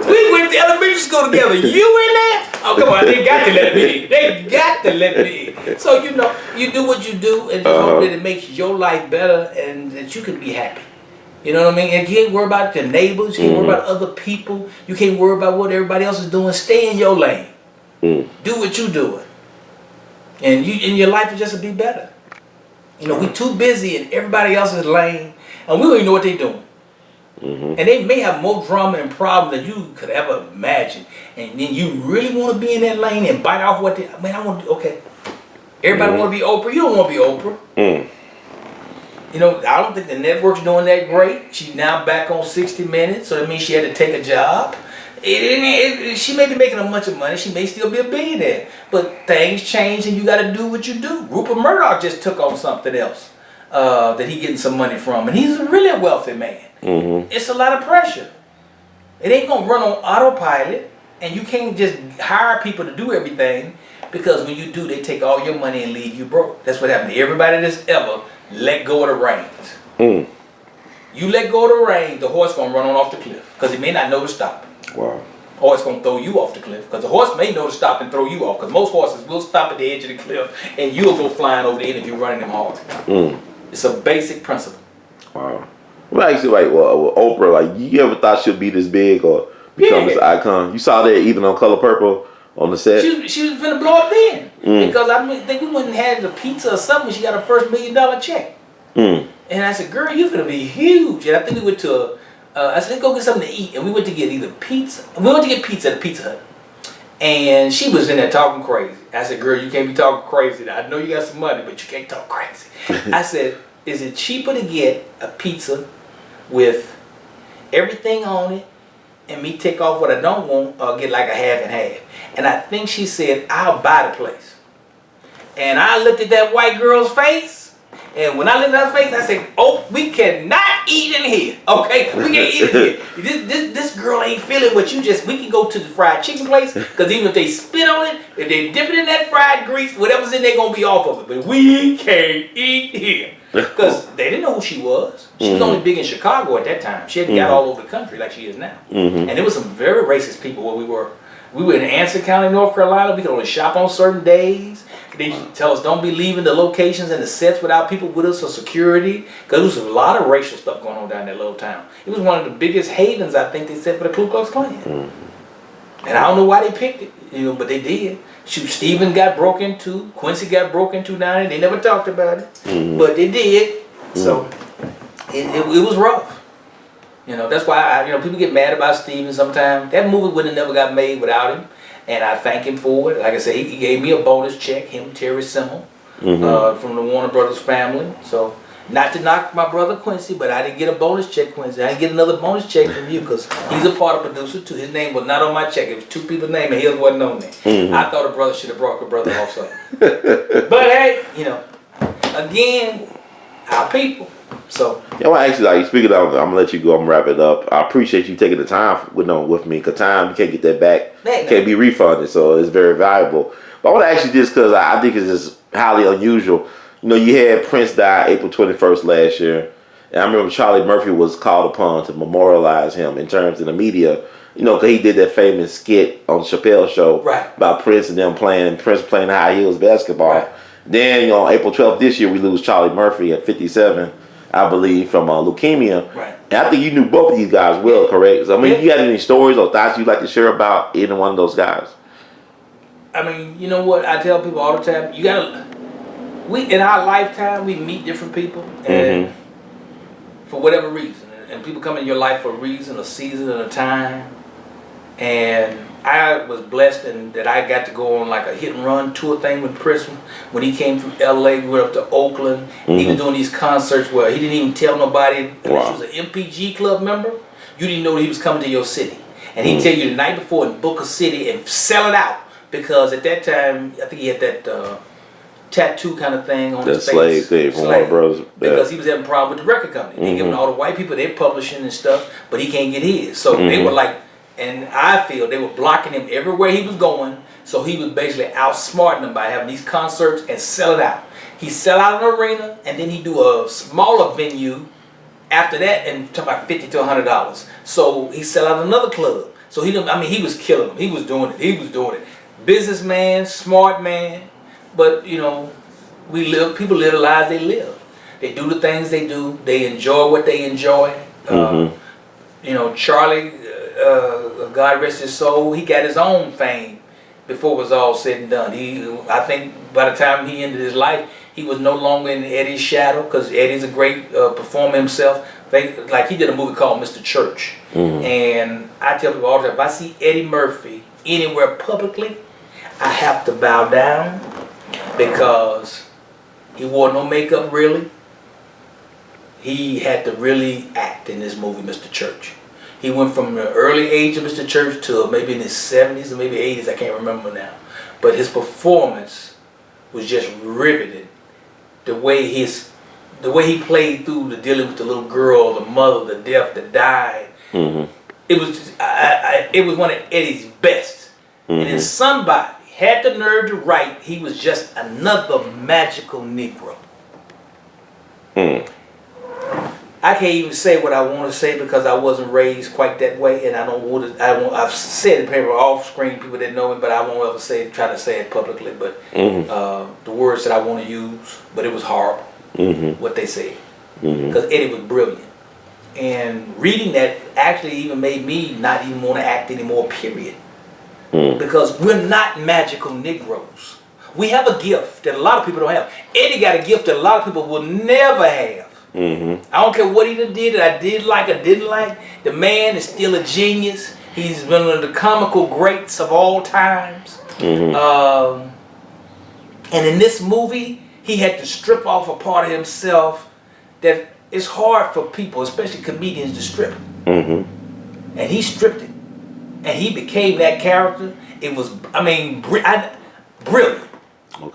We went to elementary school together. You in there? Oh, come on, they got to let me in. They got to let me in. So, you know, you do what you do and just hope that it makes your life better and that you can be happy. You know what I mean? And you can't worry about your neighbors. You can't worry about other people. You can't worry about what everybody else is doing. Stay in your lane. Do what you're doing. And your life is just to be better. You know, we too busy in everybody else's lane, and we don't even know what they're doing. And they may have more drama and problems than you could ever imagine. And then you really want to be in that lane and bite off what they, man, I want to, okay. Everybody want to be Oprah. You don't want to be Oprah. You know, I don't think the network's doing that great. She's now back on 60 Minutes, so that means she had to take a job. She may be making a bunch of money. She may still be a billionaire. But things change and you got to do what you do. Rupert Murdoch just took on something else that he's getting some money from. And he's really a wealthy man. It's a lot of pressure. It ain't going to run on autopilot. And you can't just hire people to do everything. Because when you do, they take all your money and leave you broke. That's what happened to everybody that's ever let go of the reins. You let go of the reins, the horse going to run on off the cliff. Because he may not know to stop. Wow. Or it's going to throw you off the cliff. Because the horse may know to stop and throw you off. Because most horses will stop at the edge of the cliff. And you'll go flying over the end if you're running them hard. It's a basic principle. Wow. Well, actually, like, well, Oprah, like, you ever thought she'd be this big or become this icon? You saw that even on Color Purple on the set? She was finna blow up then. Because I think we went and had a pizza or something when she got her first $1 million check. And I said, girl, you finna be huge. And I think we went to I said, let's go get something to eat. And we went to get either pizza. We went to get pizza at the Pizza Hut. And she was in there talking crazy. I said, girl, you can't be talking crazy. I know you got some money, but you can't talk crazy. I said, is it cheaper to get a pizza with everything on it and me take off what I don't want or get like a half and half? And I think she said, I'll buy the place. And I looked at that white girl's face. And when I looked at her face, I said, oh, we cannot eat in here. Okay? We can't eat in here. This girl ain't feeling what you just, we can go to the fried chicken place, because even if they spit on it, if they dip it in that fried grease, whatever's in there going to be off of it. But we can't eat here. Because they didn't know who she was. She was only big in Chicago at that time. She hadn't got all over the country like she is now. And there was some very racist people where we were. We were in Anson County, North Carolina. We could only shop on certain days. They tell us don't be leaving the locations and the sets without people with us for security. Because there was a lot of racial stuff going on down that little town. It was one of the biggest havens, I think, they said, for the Ku Klux Klan. And I don't know why they picked it, you know, but they did. Shoot, Stephen got broke into. Quincy got broke into down there. They never talked about it. But they did. So it was rough. You know, that's why people get mad about Stephen sometimes. That movie would have never got made without him. And I thank him for it. Like I said, he gave me a bonus check, him, Terry Simmel, from the Warner Brothers family. So, not to knock my brother Quincy, but I didn't get a bonus check, Quincy. I didn't get another bonus check from you because he's a part of producer too. His name was not on my check. It was two people's name and his wasn't on there. I thought a brother should have brought a brother off something. But hey, again, our people. So well, actually, like speaking of, I'm gonna let you go. I'm gonna wrap it up. I appreciate you taking the time with me. Cause time you can't get that back. Can't be refunded. So it's very valuable. But I want to ask you this because I think it's just highly unusual. You know, you had Prince die April 21st last year, and I remember Charlie Murphy was called upon to memorialize him in terms of the media. You know, because he did that famous skit on Chappelle's show about Prince and them playing high heels basketball. Then on April 12th this year, we lose Charlie Murphy at 57. I believe, from leukemia. And I think you knew both of these guys well, correct? So, I mean, you got any stories or thoughts you'd like to share about either one of those guys? I mean, you know what? I tell people all the time, in our lifetime, we meet different people, and for whatever reason. And people come in your life for a reason, a season, and a time. And I was blessed in that I got to go on like a hit and run tour thing with Prince when he came from L.A. We went up to Oakland. He was doing these concerts where he didn't even tell nobody unless you was an MPG club member. You didn't know he was coming to your city. And he'd tell you the night before and book a city and sell it out. Because at that time, I think he had that tattoo kind of thing on his face. Slave thing from Warner Brothers. Because he was having a problem with the record company. They giving all the white people, they're publishing and stuff, but he can't get his. So they were like, and I feel they were blocking him everywhere he was going. So he was basically outsmarting them by having these concerts and sell it out. He sell out an arena and then he do a smaller venue after that and talk about $50 to $100. So he sell out another club. So he was killing them. He was doing it. businessman, smart man, but you know, people live the lives they live. They do the things they do. They enjoy what they enjoy. You know, Charlie, God rest his soul, he got his own fame before it was all said and done. I think by the time he ended his life, he was no longer in Eddie's shadow, because Eddie's a great performer himself. Like he did a movie called Mr. Church. And I tell people all the time, if I see Eddie Murphy anywhere publicly, I have to bow down, because he wore no makeup really. He had to really act in this movie, Mr. Church. He went from the early age of Mr. Church to maybe in his 70s or maybe 80s, I can't remember now. But his performance was just riveted. The way he played through the dealing with the little girl, the mother, the deaf, the died. It was one of Eddie's best. And then somebody had the nerve to write, he was just another magical Negro. I can't even say what I want to say, because I wasn't raised quite that way, and I don't want to. I've said it paper off screen, people that know me, but I won't ever try to say it publicly. But the words that I want to use, but it was horrible what they said, because Eddie was brilliant, and reading that actually even made me not even want to act anymore. Period, because we're not magical Negroes. We have a gift that a lot of people don't have. Eddie got a gift that a lot of people will never have. I don't care what he did that I did like or didn't like. The man is still a genius. He's one of the comical greats of all times. And in this movie, he had to strip off a part of himself that is hard for people, especially comedians, to strip. And he stripped it. And he became that character. It was, I mean, brilliant.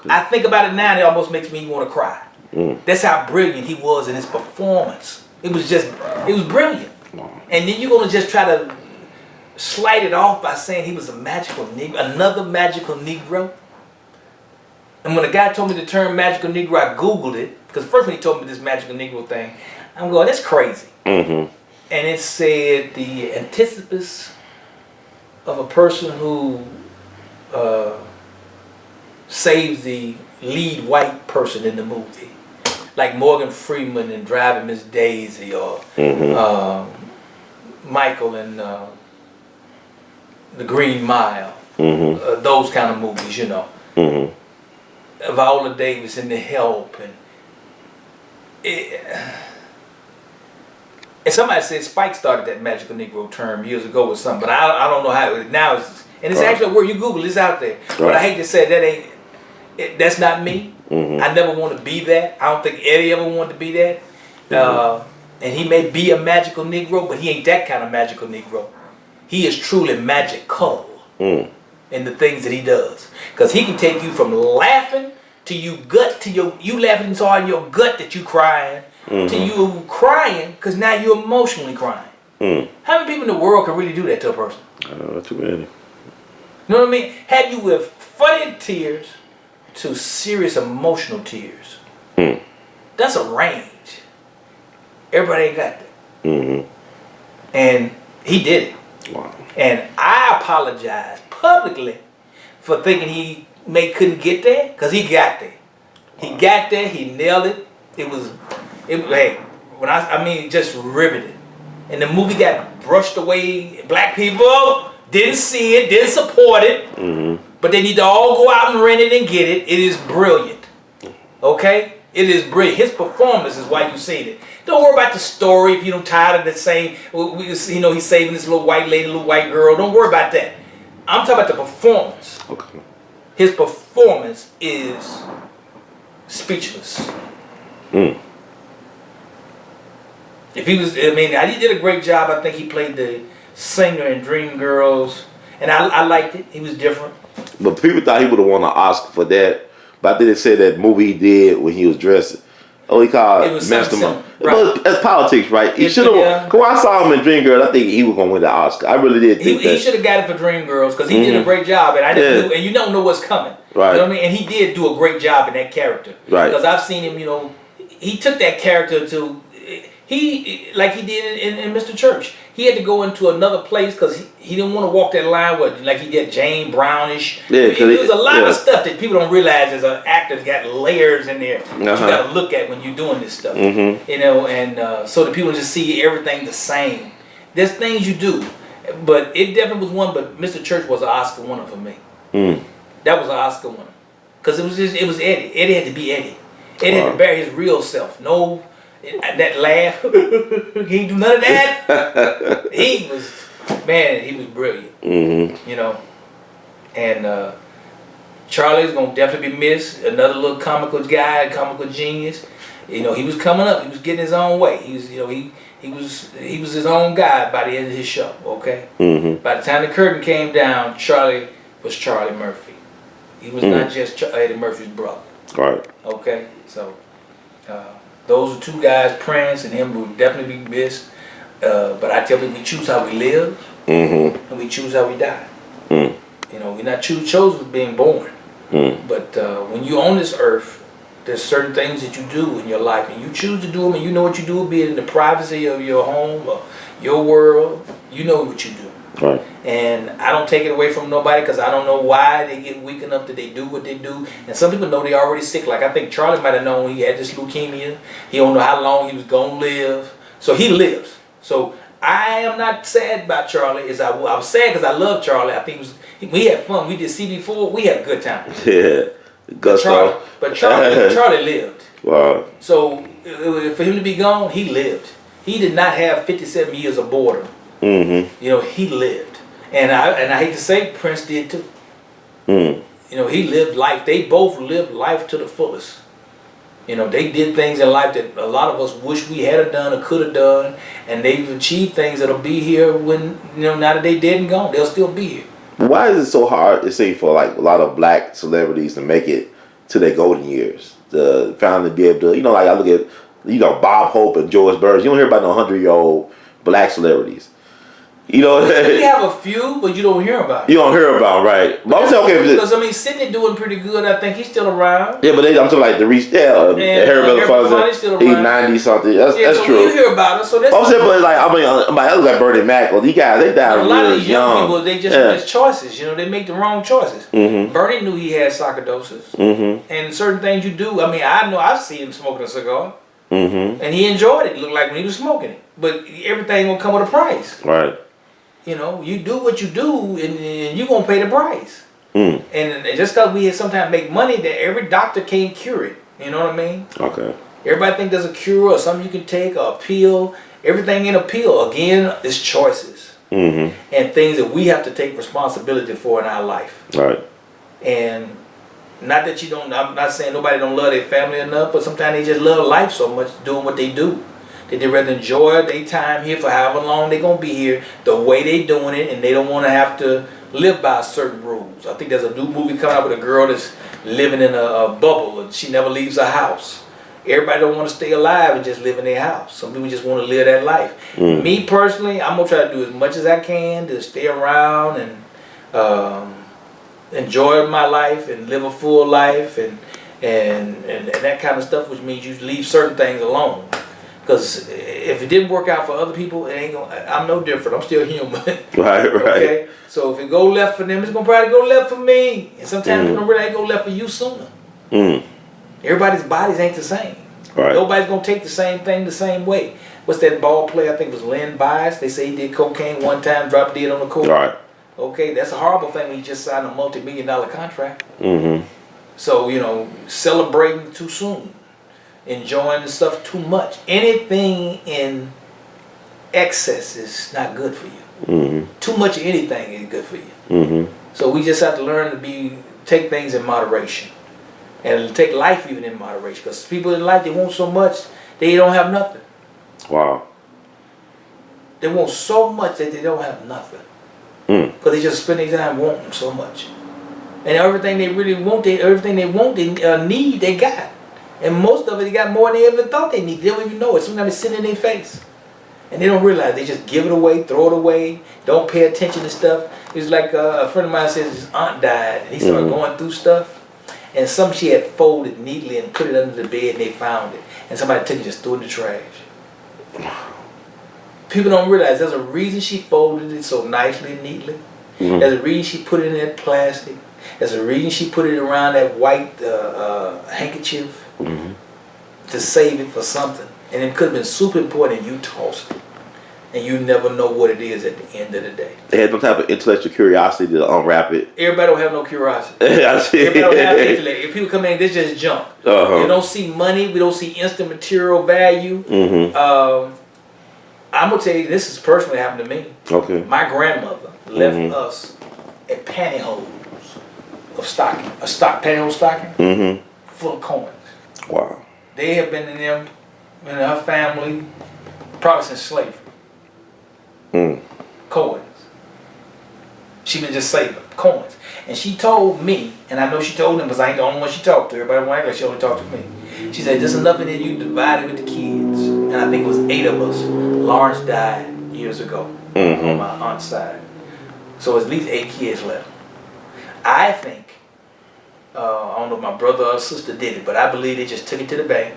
I think about it now, and it almost makes me want to cry. That's how brilliant he was in his performance. It was brilliant. And then you're gonna just try to slight it off by saying he was a magical Negro, another magical Negro. And when the guy told me the term magical Negro, I Googled it, because first when he told me this magical Negro thing, I'm going, that's crazy. And it said the antithesis of a person who saves the lead white person in the movie, like Morgan Freeman in Driving Miss Daisy, or Michael in The Green Mile, those kind of movies, you know. Viola Davis in The Help, and somebody said Spike started that magical Negro term years ago or something, but I don't know how now it's actually a word. You Google, it's out there. But I hate to say that's not me. I never want to be that. I don't think Eddie ever wanted to be that. And he may be a magical Negro, but he ain't that kind of magical Negro. He is truly magical in the things that he does. Because he can take you from laughing to you laughing so hard in your gut that you crying, to you crying because now you're emotionally crying. How many people in the world can really do that to a person? Too many. You know what I mean? Have you with funny tears to serious emotional tears. That's a range. Everybody ain't got that. And he did it. Wow. And I apologize publicly for thinking he couldn't get there, because he got there. He got there, he nailed it. Just riveted. And the movie got brushed away. Black people didn't see it, didn't support it. But they need to all go out and rent it and get it. It is brilliant. Okay? It is brilliant. His performance is why you've seen it. Don't worry about the story if you're tired of the same, he's saving this little white lady, little white girl. Don't worry about that. I'm talking about the performance. Okay. His performance is speechless. If he did a great job. I think he played the singer in Dreamgirls, and I liked it. He was different. But people thought he would have won an Oscar for that. But I think they said that movie he did when he was dressed. Oh, he called Mastermind. Right. That's politics, right? He should have. Yeah. When I saw him in Dreamgirls, I think he was going to win the Oscar. I really did think he should have got it for Dreamgirls, because he did a great job, and and you don't know what's coming. Right. You know what I mean? And he did do a great job in that character. Right. Because I've seen him. He took that character to. Like he did in Mr. Church. he had to go into another place because he didn't want to walk that line with like he did Jane Brownish. Yeah, there's a lot of stuff that people don't realize as an actor's got layers in there that you got to look at when you're doing this stuff. You know, and so the people just see everything the same. There's things you do, but it definitely was one. But Mr. Church was an Oscar winner for me. That was an Oscar winner because it was Eddie. Eddie had to be Eddie. Eddie had to bear his real self. No. That laugh, he didn't do none of that. He was brilliant. You know, and Charlie's gonna definitely be missed. Another little comical guy, comical genius. You know, he was coming up. He was getting his own way. He was, you know, he was his own guy by the end of his show. Okay. By the time the curtain came down, Charlie was Charlie Murphy. He was not just Eddie Murphy's brother. Right. Okay. So. Those are two guys, Prince and him, will definitely be missed. But I tell people we choose how we live, and we choose how we die. You know, we're not chosen being born. But when you're on this earth, there's certain things that you do in your life, and you choose to do them, and you know what you do, be it in the privacy of your home or your world. You know what you do. Right. And I don't take it away from nobody because I don't know why they get weak enough that they do what they do. And some people know they're already sick. Like I think Charlie might have known he had this leukemia. He don't know how long he was going to live. So he lives. So I am not sad about Charlie. I was sad because I love Charlie. I think we had fun. We did CB4. We had a good time. Yeah. But Charlie lived. Wow. So for him to be gone, he lived. He did not have 57 years of boredom. You know, he lived, and I hate to say, Prince did too. You know, he lived life. They both lived life to the fullest. You know, they did things in life that a lot of us wish we had done or could have done, and they've achieved things that'll be here when, you know, now that they dead and gone, they'll still be here. Why is it so hard to say for like a lot of black celebrities to make it to their golden years, to finally be able to, you know, like I look at, you know, Bob Hope and George Burns. You don't hear about no 100-year-old black celebrities. You know, we have a few, but you don't hear about it. You don't hear about, right? But I'm saying, okay, because I mean, Sidney doing pretty good. I think he's still around. Yeah, but I'm talking like the Harry Belafonte, he's 90 something. That's so true. You hear about it, so that's. I'm saying, but like I look like Bernie Mac. These guys, they died. A lot of these young people, they just make choices. You know, they make the wrong choices. Bernie knew he had sarcoidosis, and certain things you do. I mean, I know I've seen him smoking a cigar, and he enjoyed it. It looked like when he was smoking it, but everything gonna come with a price. Right. You know, you do what you do, and you're going to pay the price. And just because we sometimes make money, that every doctor can't cure it. You know what I mean? Okay. Everybody think there's a cure or something you can take or a pill. Everything in a pill, again, is choices. And things that we have to take responsibility for in our life. Right. And not that you don't, I'm not saying nobody don't love their family enough, but sometimes they just love life so much doing what they do. They'd rather enjoy their time here for however long they're going to be here, the way they're doing it, and they don't want to have to live by certain rules. I think there's a new movie coming out with a girl that's living in a bubble and she never leaves her house. Everybody don't want to stay alive and just live in their house. Some people just want to live that life. Me personally, I'm going to try to do as much as I can to stay around and enjoy my life and live a full life and that kind of stuff, which means you leave certain things alone. Because if it didn't work out for other people, it ain't gonna. I'm no different. I'm still human. Right. Okay. So if it go left for them, it's gonna probably go left for me. And sometimes it's gonna really go left for you sooner. Everybody's bodies ain't the same. Right. Nobody's gonna take the same thing the same way. What's that ball player? I think it was Len Bias. They say he did cocaine one time, dropped dead on the court. Right. Okay, that's a horrible thing when you just signed a multi-million-dollar contract. So, you know, celebrating too soon. Enjoying the stuff too much. Anything in excess is not good for you. Too much of anything is good for you. So we just have to learn to take things in moderation. And take life even in moderation. Because people in life, they want so much, they don't have nothing. Wow. They want so much that they don't have nothing. Because they just spend their time wanting so much. And everything they really want, they need, they got. And most of it, they got more than they ever thought they need. They don't even know it. Sometimes it's sitting in their face. And they don't realize. They just give it away, throw it away, don't pay attention to stuff. It's like a friend of mine says his aunt died. And he started going through stuff. And some she had folded neatly and put it under the bed and they found it. And somebody took it and just threw it in the trash. People don't realize there's a reason she folded it so nicely and neatly. Mm-hmm. There's a reason she put it in that plastic. There's a reason she put it around that white handkerchief to save it for something. And it could have been super important and you tossed it. And you never know what it is at the end of the day. They had some type of intellectual curiosity to unwrap it. Everybody don't have no curiosity. Everybody don't have intellect. If people come in, this just junk. You don't see money. We don't see instant material value. I'm going to tell you, this has personally happened to me. Okay. My grandmother left us a pantyhose of stocking. A pantyhose stocking full of coins. Wow. They have been in them, in her family, probably since slavery. Coins. She been just saving coins. And she told me, and I know she told them because I ain't the only one she talked to. Everybody won't act like she only talked to me. She said, there's enough in there you divided with the kids. And I think it was 8 of us. Lawrence died years ago on my aunt's side. So at least 8 kids left. I think, I don't know if my brother or sister did it, but I believe they just took it to the bank,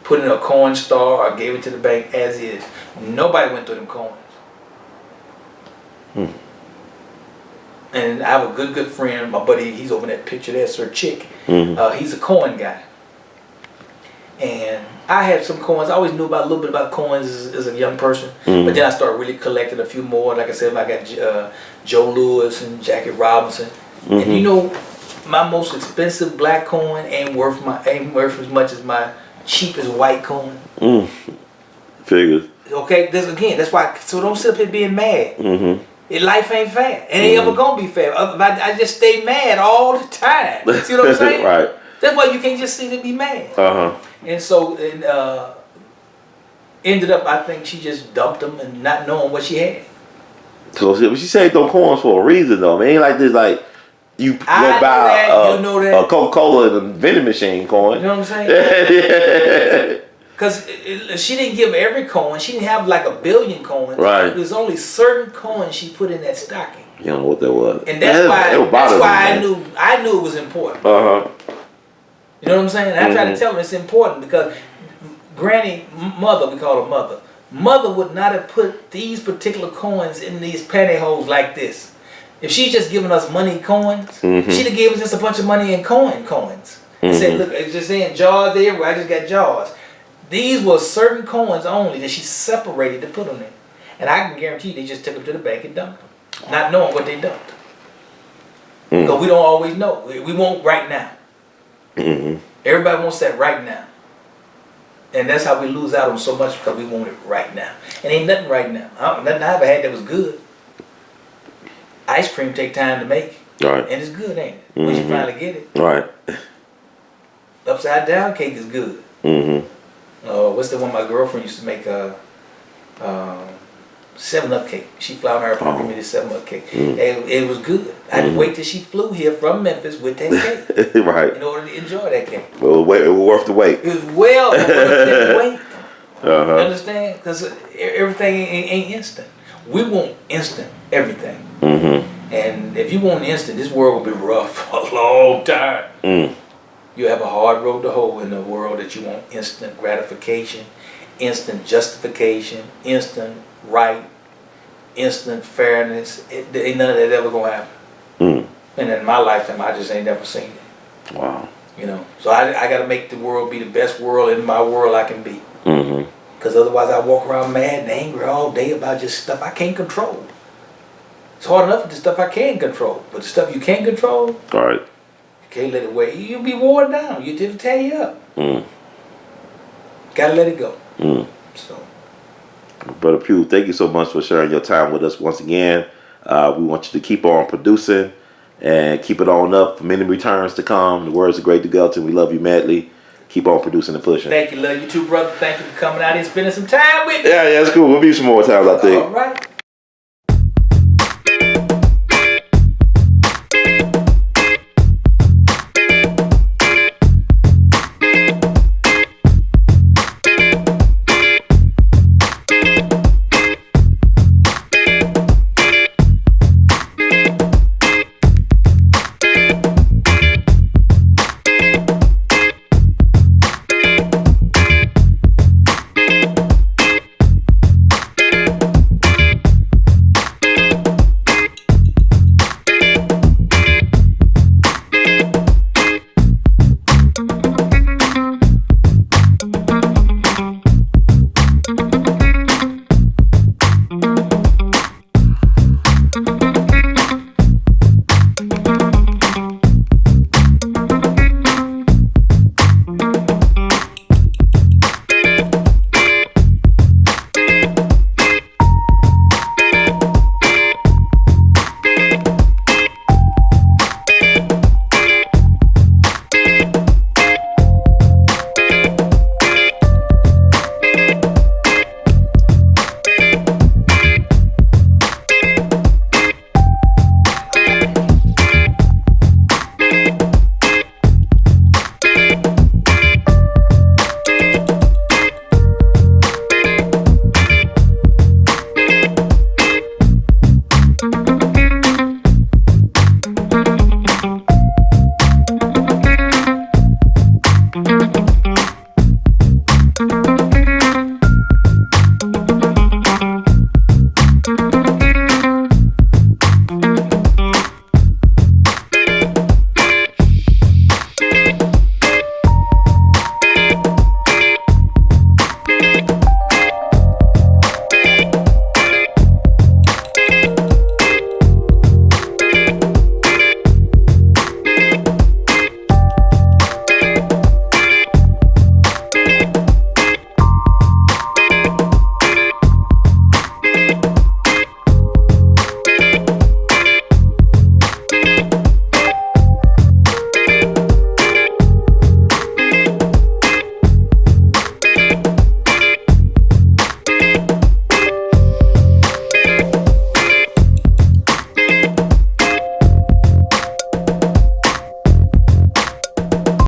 put it in a coin star, or gave it to the bank as is. Nobody went through them coins. And I have a good friend, my buddy, he's over in that picture there, Sir Chick. He's a coin guy. And I had some coins. I always knew about a little bit about coins as a young person. But then I started really collecting a few more. Like I said, I got Joe Louis and Jackie Robinson. And you know, my most expensive black coin ain't worth as much as my cheapest white coin. Figures. Okay, that's why. So don't sit up here being mad. Life ain't fair. It ain't ever gonna be fair. I just stay mad all the time. See what I'm saying? Right. That's why you can't just sit and be mad. And so, ended up, I think she just dumped them and not knowing what she had. So she said those coins for a reason, though. Man, ain't like this, like you go buy a Coca-Cola and a vending machine coin. You know what I'm saying? Because she didn't give every coin. She didn't have like 1 billion coins. Right. There's only certain coins she put in that stocking. You don't know what that was. And that's why I knew it was important. You know what I'm saying? And I try to tell her it's important because Granny, mother, we call her mother. Mother would not have put these particular coins in these pantyhose like this. If she's just giving us money coins, she'd have gave us just a bunch of money in coins. And said, look, it's just saying jars everywhere. I just got jars. These were certain coins only that she separated to put them in. And I can guarantee they just took them to the bank and dumped them, not knowing what they dumped. Because we don't always know. We want right now. Everybody wants that right now. And that's how we lose out on so much, because we want it right now. And ain't nothing right now. Nothing I ever had that was good. Ice cream take time to make. Right. And it's good, ain't it? Once you finally get it. Right. Upside down cake is good. What's the one my girlfriend used to make? 7-Up cake. She flew out her apartment with this 7-Up cake. And it was good. I had to wait till she flew here from Memphis with that cake. Right. In order to enjoy that cake. Well, it was worth the wait. It was well worth the wait. You understand? Because everything ain't instant. We want instant everything. And if you want instant, this world will be rough for a long time. You have a hard road to hoe in the world that you want instant gratification, instant justification, instant right, instant fairness. Ain't none of that ever gonna happen. And in my lifetime, I just ain't never seen it. Wow. You know, so I got to make the world be the best world in my world I can be. Because otherwise I walk around mad and angry all day about just stuff I can't control. It's hard enough with the stuff I can control, but the stuff you can't control, you can't let it weigh. You'll be worn down. It'll tear you up. Gotta let it go. So, Brother Pugh, thank you so much for sharing your time with us once again. We want you to keep on producing and keep it on up for many returns to come. The words of Great Gelton. We love you madly. Keep on producing and pushing. Thank you, love you too, brother. Thank you for coming out here and spending some time with me. Yeah, it's cool. We'll be some more times, I think. All right.